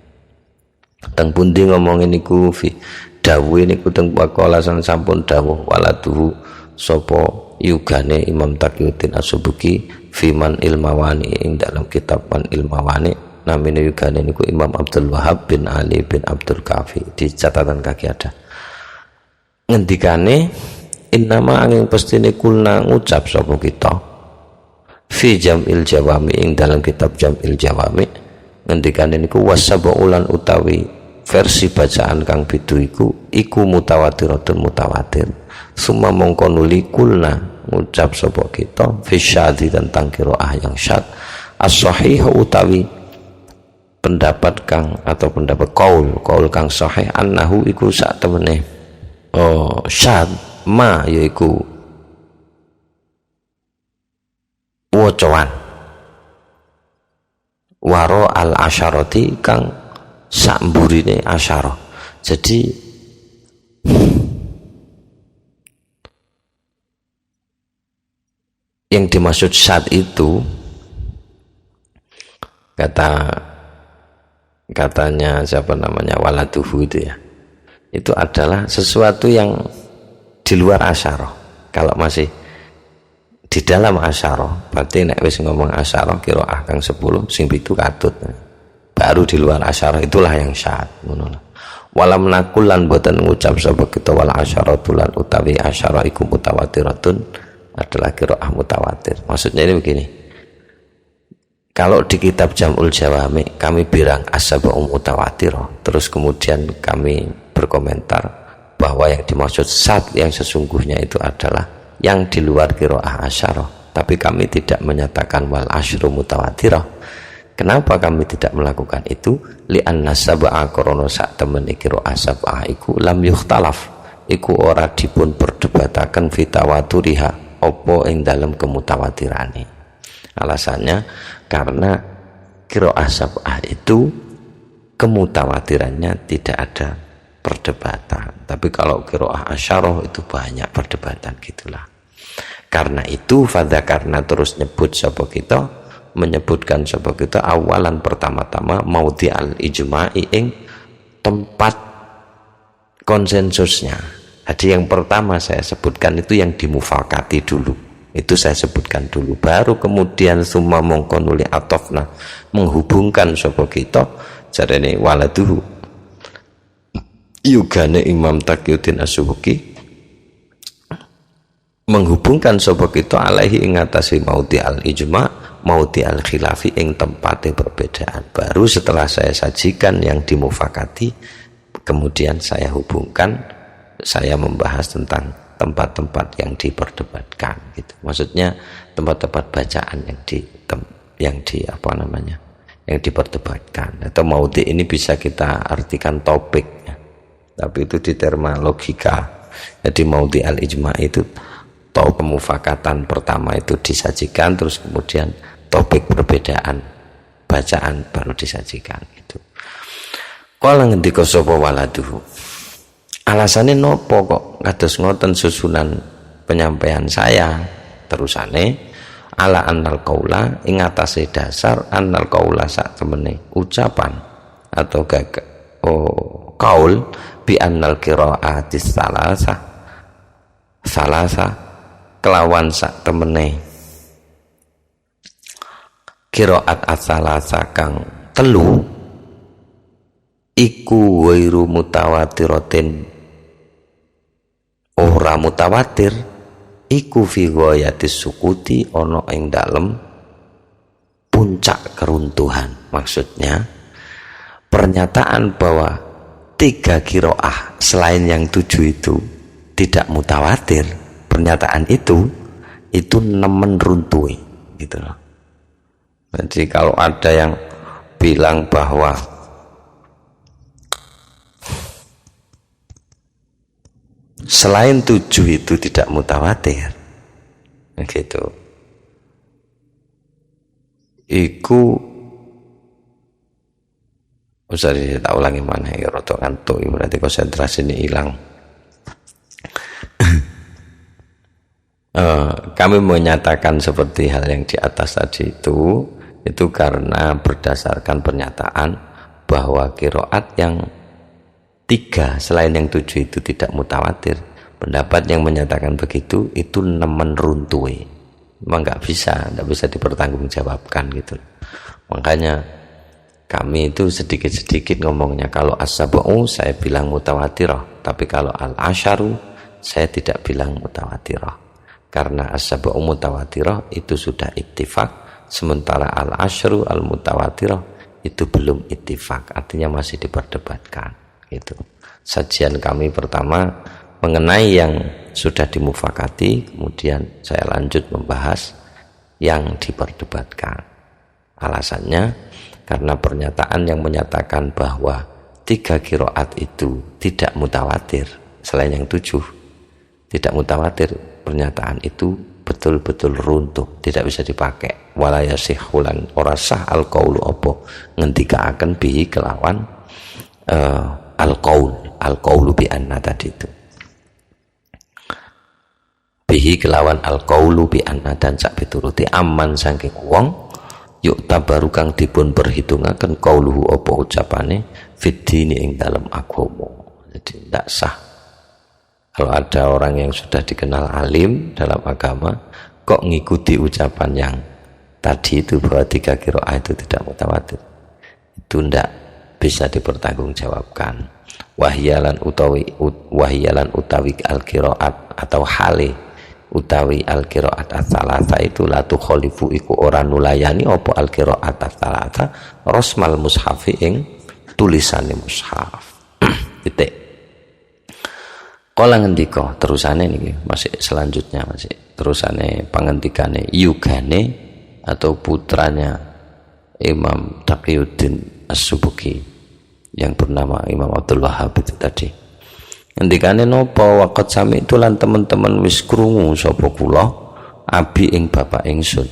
Teng pundi ngomong niku fi dawuh niku teng waqala sampun dawuh waladuhu sapa yugane Imam Taqiyuddin As-Subuki fiman ilmawani ing dalam kitab Man Ilmawani, namine yugane niku Imam Abdul Wahab bin Ali bin Abdul Kafi, di catatan kaki ada ngendikane innama angin pestine kulna ngucap sapa kita fi Jam'il Jawami ing dalam kitab Jam'il Jawami, ngendikane niku wasabaulan utawi versi bacaan kang bidu iku mutawatiratun mutawatir. Summa mongko nuli kulna ngucap sapa kita fi syadhi tentang qiraah yang syad as-sahih utawi pendapat kang atau pendapat kaul kang sahih annahu iku sak temene syad ma yaiku wacoan waro al-asyarati kang sakmburine asyarah. Jadi yang dimaksud syad itu katanya siapa namanya waladuhu itu ya, itu adalah sesuatu yang di luar asyarah. Kalau masih di dalam asyarah berarti nek wis ngomong asyarah qiraah kang 10 sing pitu katut, baru di luar asyarah itulah yang syad ngono. Walam nakulan boten ngucap sapa kita wal asyaratulan utawi asyarah iku mutawatiratun adalah qiraah mutawatir. Maksudnya ini begini, kalau di kitab Jam'ul Jawami kami bilang as-sab'u mutawatirah, terus kemudian kami berkomentar bahwa yang dimaksud syad yang sesungguhnya itu adalah yang di luar qiraah asyarah, tapi kami tidak menyatakan wal asyru mutawatirah. Kenapa kami tidak melakukan itu? Li'anna sab'a korona sak temen qiraah sab'ah iku lam yukhtalaf, iku ora dipun perdebataken fitawaturiha opo ing dalam kemutawatirane. Alasannya karena qiraah sab'ah itu kemutawatirannya tidak ada perdebatan. Tapi kalau qiraah asyarah itu banyak perdebatan gitulah. Karena itu karena terus nyebut sapa kita, menyebutkan sapa kita awalan pertama-tama maudhi al ijma'i ing tempat konsensusnya. Jadi yang pertama saya sebutkan itu yang dimufakati dulu. Itu saya sebutkan dulu, baru kemudian summa mongko nuli atofna menghubungkan sapa kita jarene waladuhu yugane Imam Taqiyuddin As-Subki menghubungkan sapa kita alaihi ing atase maudhi al ijma maudhi al khilafi ing tempate perbedaan. Baru setelah saya sajikan yang dimufakati, kemudian saya hubungkan, saya membahas tentang tempat-tempat yang diperdebatkan gitu. Maksudnya tempat-tempat bacaan yang diperdebatkan. Atau maudhi ini bisa kita artikan topik ya. Tapi itu di terma logika. Jadi maudhi al ijma itu pemufakatan pertama itu disajikan, terus kemudian topik perbedaan bacaan baru disajikan itu. Kala ngendika sapa waladuhu, alasane nopo kok kados ngoten susunan penyampaian saya, terusane ala annal qaula ing atase dasar annal qaula sak temene ucapan atau qaul bi annal qiraatis salasa kelawan sak temene qiraat as-salasa kang telu iku wairu mutawatiratin ora mutawatir iku fi ghayatis sukuti ana ing dalem puncak keruntuhan. Maksudnya pernyataan bahwa 3 qiraah selain yang 7 itu tidak mutawatir, pernyataan itu nemen runtuh gitu loh. Jadi kalau ada yang bilang bahwa selain 7 itu tidak mutawatir gitu, iku usah tak ulangi mana ya, roto ngantuk berarti konsentrasi ini hilang. Kami menyatakan seperti hal yang di atas tadi itu karena berdasarkan pernyataan bahwa qiraat yang 3 selain yang 7 itu tidak mutawatir. Pendapat yang menyatakan begitu itu nemen runtuhe, memang tidak bisa dipertanggungjawabkan gitu. Makanya kami itu sedikit-sedikit ngomongnya, kalau as-sab'u saya bilang mutawatirah, tapi kalau al-asharu saya tidak bilang mutawatirah. Karena as-sab'u mutawatirah itu sudah ittifaq, sementara al-ashru al-mutawatirah itu belum ittifaq, artinya masih diperdebatkan gitu. Sajian kami pertama mengenai yang sudah dimufakati, kemudian saya lanjut membahas yang diperdebatkan. Alasannya karena pernyataan yang menyatakan bahwa 3 qiraat itu tidak mutawatir selain yang 7 tidak mutawatir, pernyataan itu betul-betul runtuh, tidak bisa dipakai. Wala yasihulan ora sah al-qaulu apa ngendikaaken bihi kelawan al-qaulu bi anna tadi itu. Bihi kelawan al-qaulu bi anna dan sak pituruti aman saking wong yuk tabaru kang dipun perhitungaken qauluhu apa ucapane fiddini ing dalam agama. Jadi tidak sah kalau ada orang yang sudah dikenal alim dalam agama kok ngikuti ucapan yang tadi itu bahwa 3 qiraah itu tidak mutawatir, itu tidak bisa dipertanggungjawabkan. Wahyalan utawi al-qiraat atau hale utawi al-qiraat as-salasa itu la tukhalifu iku ora nulayani apa al-qiraat as-salasa rasmal mushafi ing tulisane mushaf. Titik. Kala ngendika terusane niki masih selanjutnya masih terusane pangendikane yugane atau putranya Imam Taqiyuddin As-Subki yang bernama Imam Abdul Wahhab itu tadi. Ngendikane napa waqt sami itu lan teman-teman wis krungu sapa kula abi ing bapak ingsun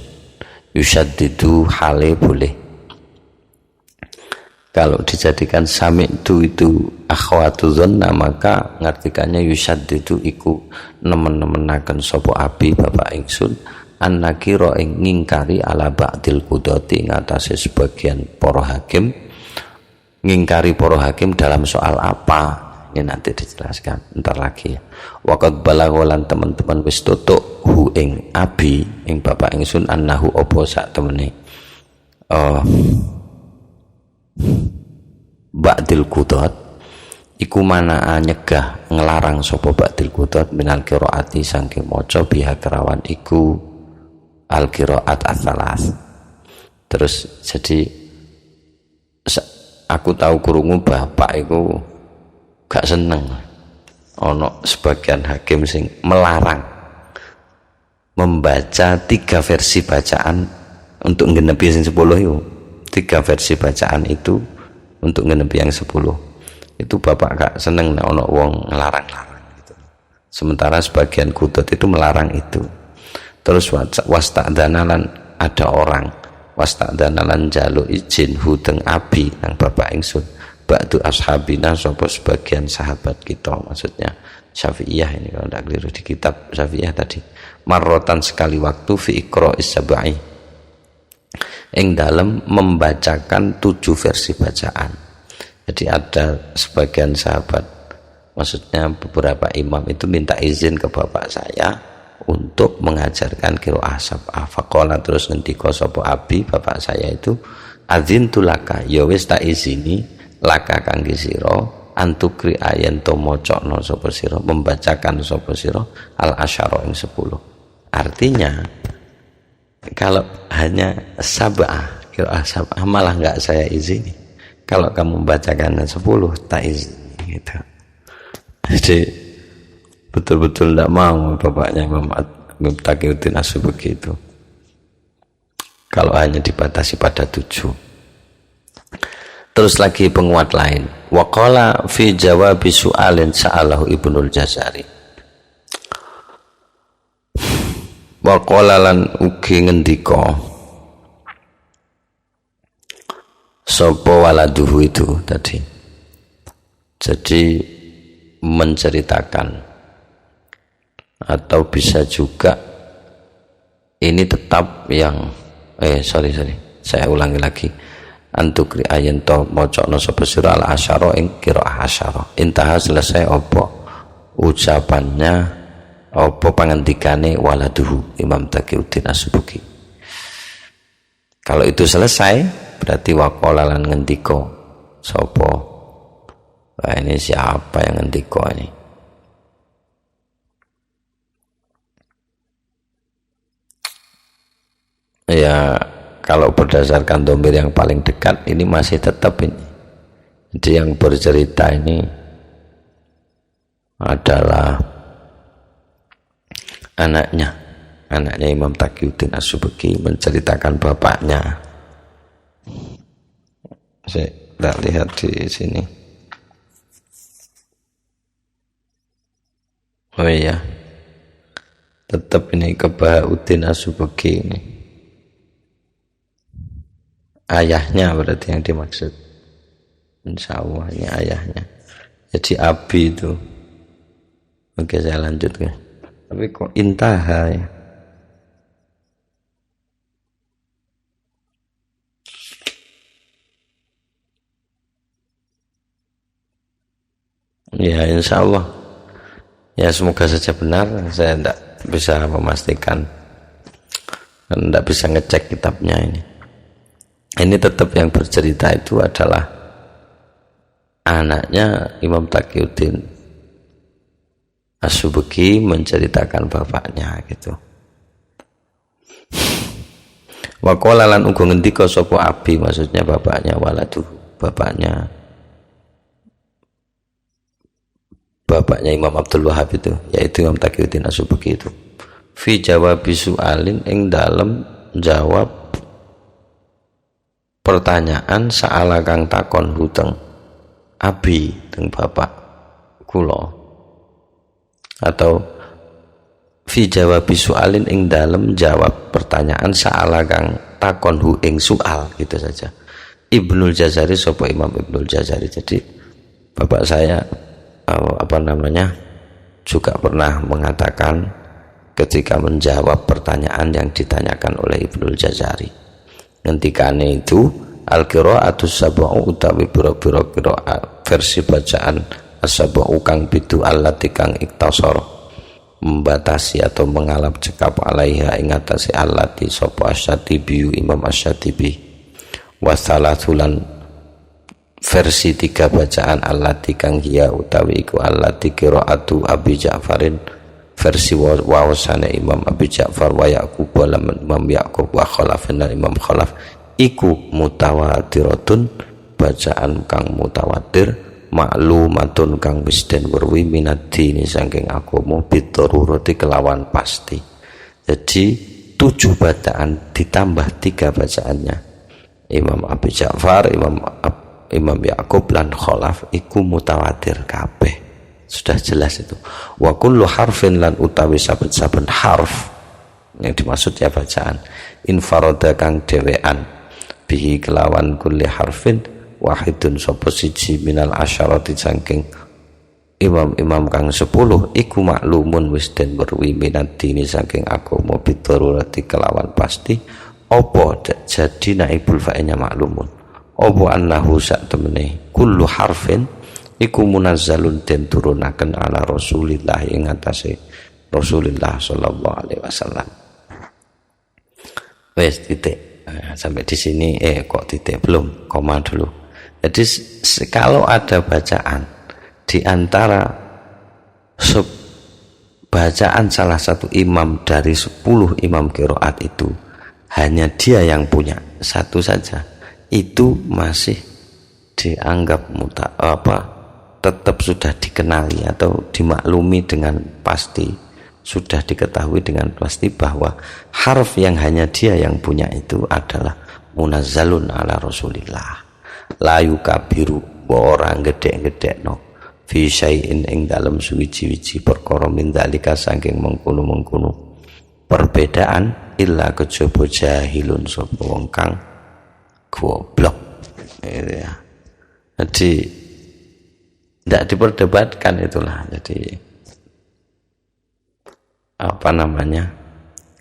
yusyaddidu hale boleh Kalau dijadikan sami'tu itu akhwatu dhanna, maka ngartikannya yusaddidu iku nemen-nemenaken sapa abi bapak ingsun annakira ing ngingkari ala ba'dil qudati ngatasé sebagian para hakim. Ngingkari para hakim dalam soal apa? Ini nanti dijelaskan ntar lagi ya. Waqad balagholan teman-teman wis tutuk hu ing abi ing bapak ingsun annahu apa sak temene ba'dil qudat iku mana nyegah ngelarang sapa ba'dil qudat minal qiraati saking maca biha kerawan iku al qiraat as-salas. Terus jadi aku tahu krungu bapak iku gak seneng ono sebagian hakim sing melarang membaca 3 versi bacaan untuk ngenepi sing 10 itu. 3 versi bacaan itu untuk ngenepi yang 10 itu bapak gak seneng nek ono wong ngelarang-larang gitu. Sementara sebagian kudut itu melarang itu. Terus wasta'danalan ada orang wasta'danalan jaluk izin huteng abi nang bapak ingsun ba'du ashabina sapa sebagian sahabat kita, maksudnya Syafi'iyah ini kalau tidak keliru di kitab Syafi'iyah tadi, marrotan sekali waktu fi iqra'is sab'i ing dalam membacakan 7 versi bacaan. Jadi ada sebagian sahabat, maksudnya beberapa imam itu minta izin ke bapak saya untuk mengajarkan qiraah sab'ah. Faqala terus ngendika sapa abi bapak saya itu adzin tulaka ya wis tak izini laka kangge sira antukri ayen to mocokno sapa sira membacakan sapa sira al asyara ing 10. Artinya kalau hanya sab'ah qiraah sab'ah malah enggak saya izini. Kalau kamu membacakan 10 tak izini gitu. Jadi betul-betul tidak mau bapaknya Imam Taqiyuddin As-Subki itu kalau hanya dibatasi pada 7. Terus lagi penguat lain, waqala fi jawabi su'alin sa'alahu Ibnul Jazari, waqala lan ugi ngendika sapa waladuhu itu tadi, jadi menceritakan atau bisa juga ini tetap yang saya ulangi lagi, antukri ayen to mocokno sapa sira al asyara ing qiraah asyara. Intaha selesai apa ucapannya, apa pangendikane waladuhu Imam Taqiyuddin As-Subki. Kalau itu selesai berarti waqala lan ngendika sapa, ini siapa yang ngendika ini? Ya kalau berdasarkan domir yang paling dekat ini masih tetap ini. Jadi yang bercerita ini adalah anaknya Imam Taqiyuddin As-Subki menceritakan bapaknya. Saya tidak lihat di sini. Oh iya, tetap ini ke Bahauddin As-Subki ini. Ayahnya berarti yang dimaksud, insya Allah ini ayahnya. Jadi abi itu. Oke, saya lanjutkan. Tapi kok intaha ya? Ya insya Allah. Ya semoga saja benar. Saya tidak bisa memastikan, tidak bisa ngecek kitabnya ini. Ini tetap yang bercerita itu adalah anaknya Imam Taqiyuddin As-Subki menceritakan bapaknya gitu. Wa qala lan uga ngendika sapa abi, maksudnya bapaknya waladu, bapaknya Imam Abdul Wahhab itu, yaitu Imam Taqiyuddin As-Subki itu. Fi jawabi su'alin ing dalem jawab pertanyaan sa'ala kang takon huteng abi teng bapak kula, atau fi jawabi su'alin ing dalem jawab pertanyaan sa'ala kang takon hu ing soal gitu saja Ibnul Jazari sapa Imam Ibnul Jazari. Jadi bapak saya juga pernah mengatakan ketika menjawab pertanyaan yang ditanyakan oleh Ibnul Jazari, ngendikane itu al-qira'atus sab'u utawi pira-pira qira'at versi bacaan as-sab'u kang bidu allati kang iktasara membatasi atau mengalap cekap alaiha ing atase allati sapa Asy-Syatibi Imam Asy-Syatibi wasalatsulan versi 3 bacaan allati kang hiya utawi iku allati qira'atu Abi Ja'farin versi waosane Imam Abi Ja'far wa Yaqub lan Imam Yaqub wa Khalaf dan Imam Khalaf iku mutawatiratun bacaan kang mutawatir maklumatun kang wis den werwi minadini saking agama bidarurati kelawan pasti. Jadi 7 bacaan ditambah 3 bacaannya Imam Abi Ja'far, Imam Yaqub lan Khalaf iku mutawatir kabeh. Sudah jelas itu. Wa kullu harfin lan utawi saben-saben harf yang dimaksud ya bacaan infarada kang dhewean bihi kelawan kulli harfin wahidun sapa siji minal asyarati saking imam-imam kang 10 iku maklumun wis den werwi minadini saking agama bidarurati kelawan pasti apa jadi naibul fa'ilnya maklumun apa annahu sak temene kullu harfin iku munazzalun den turunaken ala Rasulillah ing atase Rasulullah sallallahu alaihi wasallam. Wes titik. Sampai di sini kok titik belum, koma dulu. Jadi kalau ada bacaan di antara bacaan salah satu imam dari 10 imam qiraat itu hanya dia yang punya satu saja, itu masih dianggap tetap sudah dikenali atau dimaklumi dengan pasti, sudah diketahui dengan pasti bahwa harf yang hanya dia yang punya itu adalah munazzalun ala Rasulillah la yukabiru wa orang gedek-gedek no fi syai'in ing dalam suwiji-wiji perkara min dalika saking mengkono-mengkono perbedaan illa kejaba jahilun sapa wong kang goblok. Ya. Jadi tidak diperdebatkan itulah. Jadi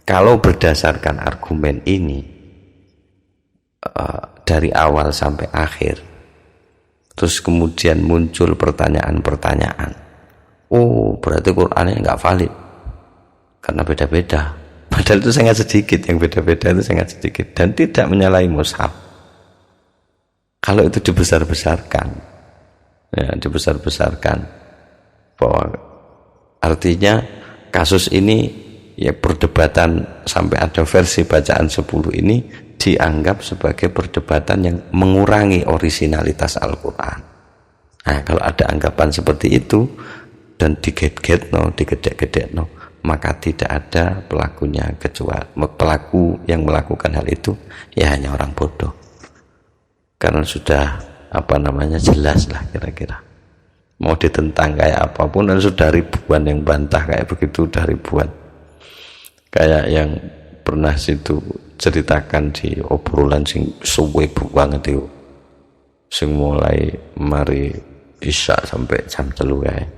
kalau berdasarkan argumen ini dari awal sampai akhir, terus kemudian muncul pertanyaan-pertanyaan, berarti Qur'annya nggak valid karena beda-beda, padahal itu sangat sedikit, yang beda-beda itu sangat sedikit dan tidak menyalahi mushaf. Kalau itu dibesar-besarkan, bahwa artinya kasus ini ya perdebatan sampai ada versi bacaan 10 ini dianggap sebagai perdebatan yang mengurangi orisinalitas Al-Quran. Nah, kalau ada anggapan seperti itu dan digedek-gedek maka tidak ada pelakunya kecuali pelaku yang melakukan hal itu ya hanya orang bodoh, karena sudah jelas lah kira-kira mau ditentang kayak apapun, dan sudah ribuan yang bantah kayak begitu, udah ribuan. Kayak yang pernah situ ceritakan di obrolan sing suwe banget itu, sing mulai mari isya sampai jam 3 kayak.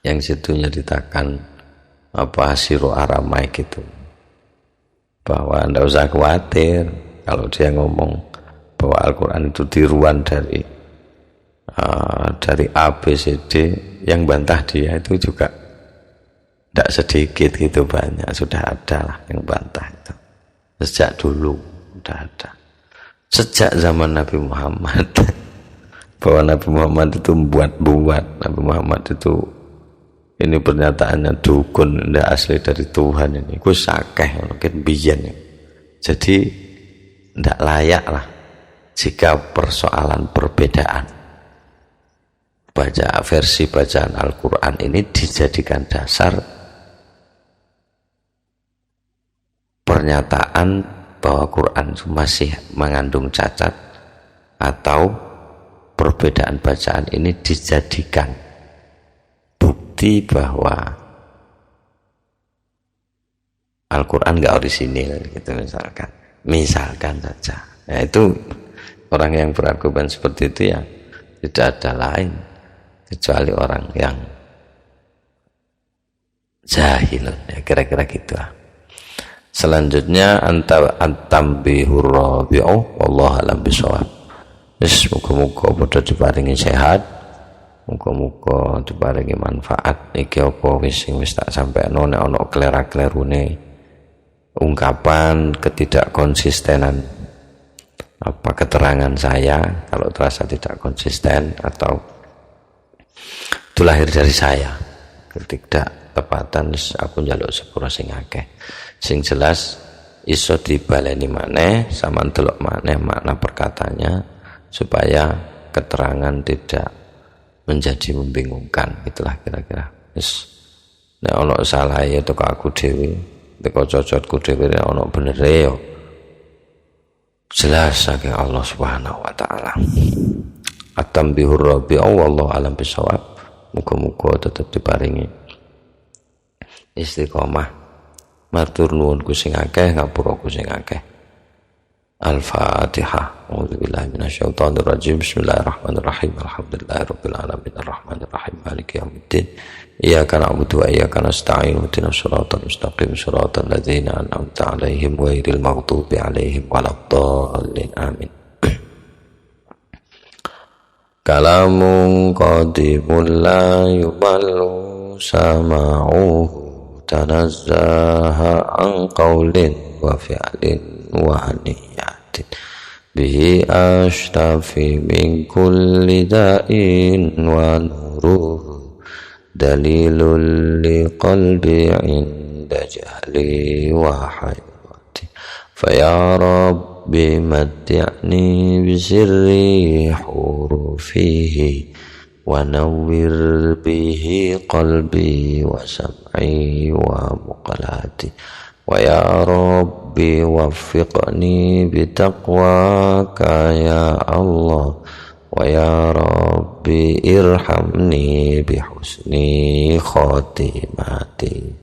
Yang situ nyeritakan Siro Aramaik itu, bahwa anda usah khawatir kalau dia ngomong bahwa Al-Quran itu tiruan dari A, B, C, D, yang bantah dia itu juga tidak sedikit gitu, banyak, sudah ada lah yang bantah itu sejak dulu, sudah ada sejak zaman Nabi Muhammad bahwa Nabi Muhammad itu buat Nabi Muhammad itu ini pernyataannya dukun, tidak asli dari Tuhan, ini ku sakeh mungkin biyen ya. Jadi tidak layak lah jika persoalan perbedaan baca versi bacaan Al-Quran ini dijadikan dasar pernyataan bahwa Quran masih mengandung cacat, atau perbedaan bacaan ini dijadikan bukti bahwa Al-Quran nggak orisinil gitu misalkan saja. Nah, itu Orang yang berargumen seperti itu ya tidak ada lain kecuali orang yang jahilun, ya kira-kira gitu lah. Selanjutnya at-tambihur rabi'u wallahu alam bisawab. Wis muga-muga padha diparingi sehat, muga-muga diparingi manfaat. Iki apa wis sing wis tak sampekno, nek ana klera-klerune ungkapan ketidakkonsistenan apa keterangan saya, kalau terasa tidak konsisten atau itu lahir dari saya ketidaktepatan, aku njaluk sepura sing akeh. Sing jelas iso dibaleni maneh sama delok maneh makna perkatanya supaya keterangan tidak menjadi membingungkan. Itulah kira-kira. Wis nek ana salah ya teko aku dhewe, teko cocotku dhewe, nek ana benere yo jelas saking Allah Subhanahu wa taala. At-tambihur rabi'u wallahu alam bisawab. Muga-muga tetep diparingi istiqomah, matur nuwun ku sing akeh, ngapura ku sing akeh. Al-Fatihah. A'udzubillahi minasyaitonir rajim. Bismillahirrahmanirrahim. Alhamdulillahirabbil alamin arrahmanir rahim maliki yaumiddin. Iyyaka na'budu wa iyyaka nasta'in. Ihdinas siratal mustaqim, siratal ladzina an'amta 'alaihim ghairil maghdubi 'alaihim waladdallin. Amin. Kalamun qadimun la yuballu sama'uhu tanazzaha an qawlin wa fi'lin wa niyatin bihi ashtafi min kulli da'in wa nuruhu dalilul li qalbi inda jahli wa hayrati faya rabbi matti'ni bisirri hurufihi wa nawwir bihi qalbi wa sam'i wa muqalati wa ya rabbi waffiqni bitaqwaka ya Allah wa ya rabbi irhamni bihusni khatimati.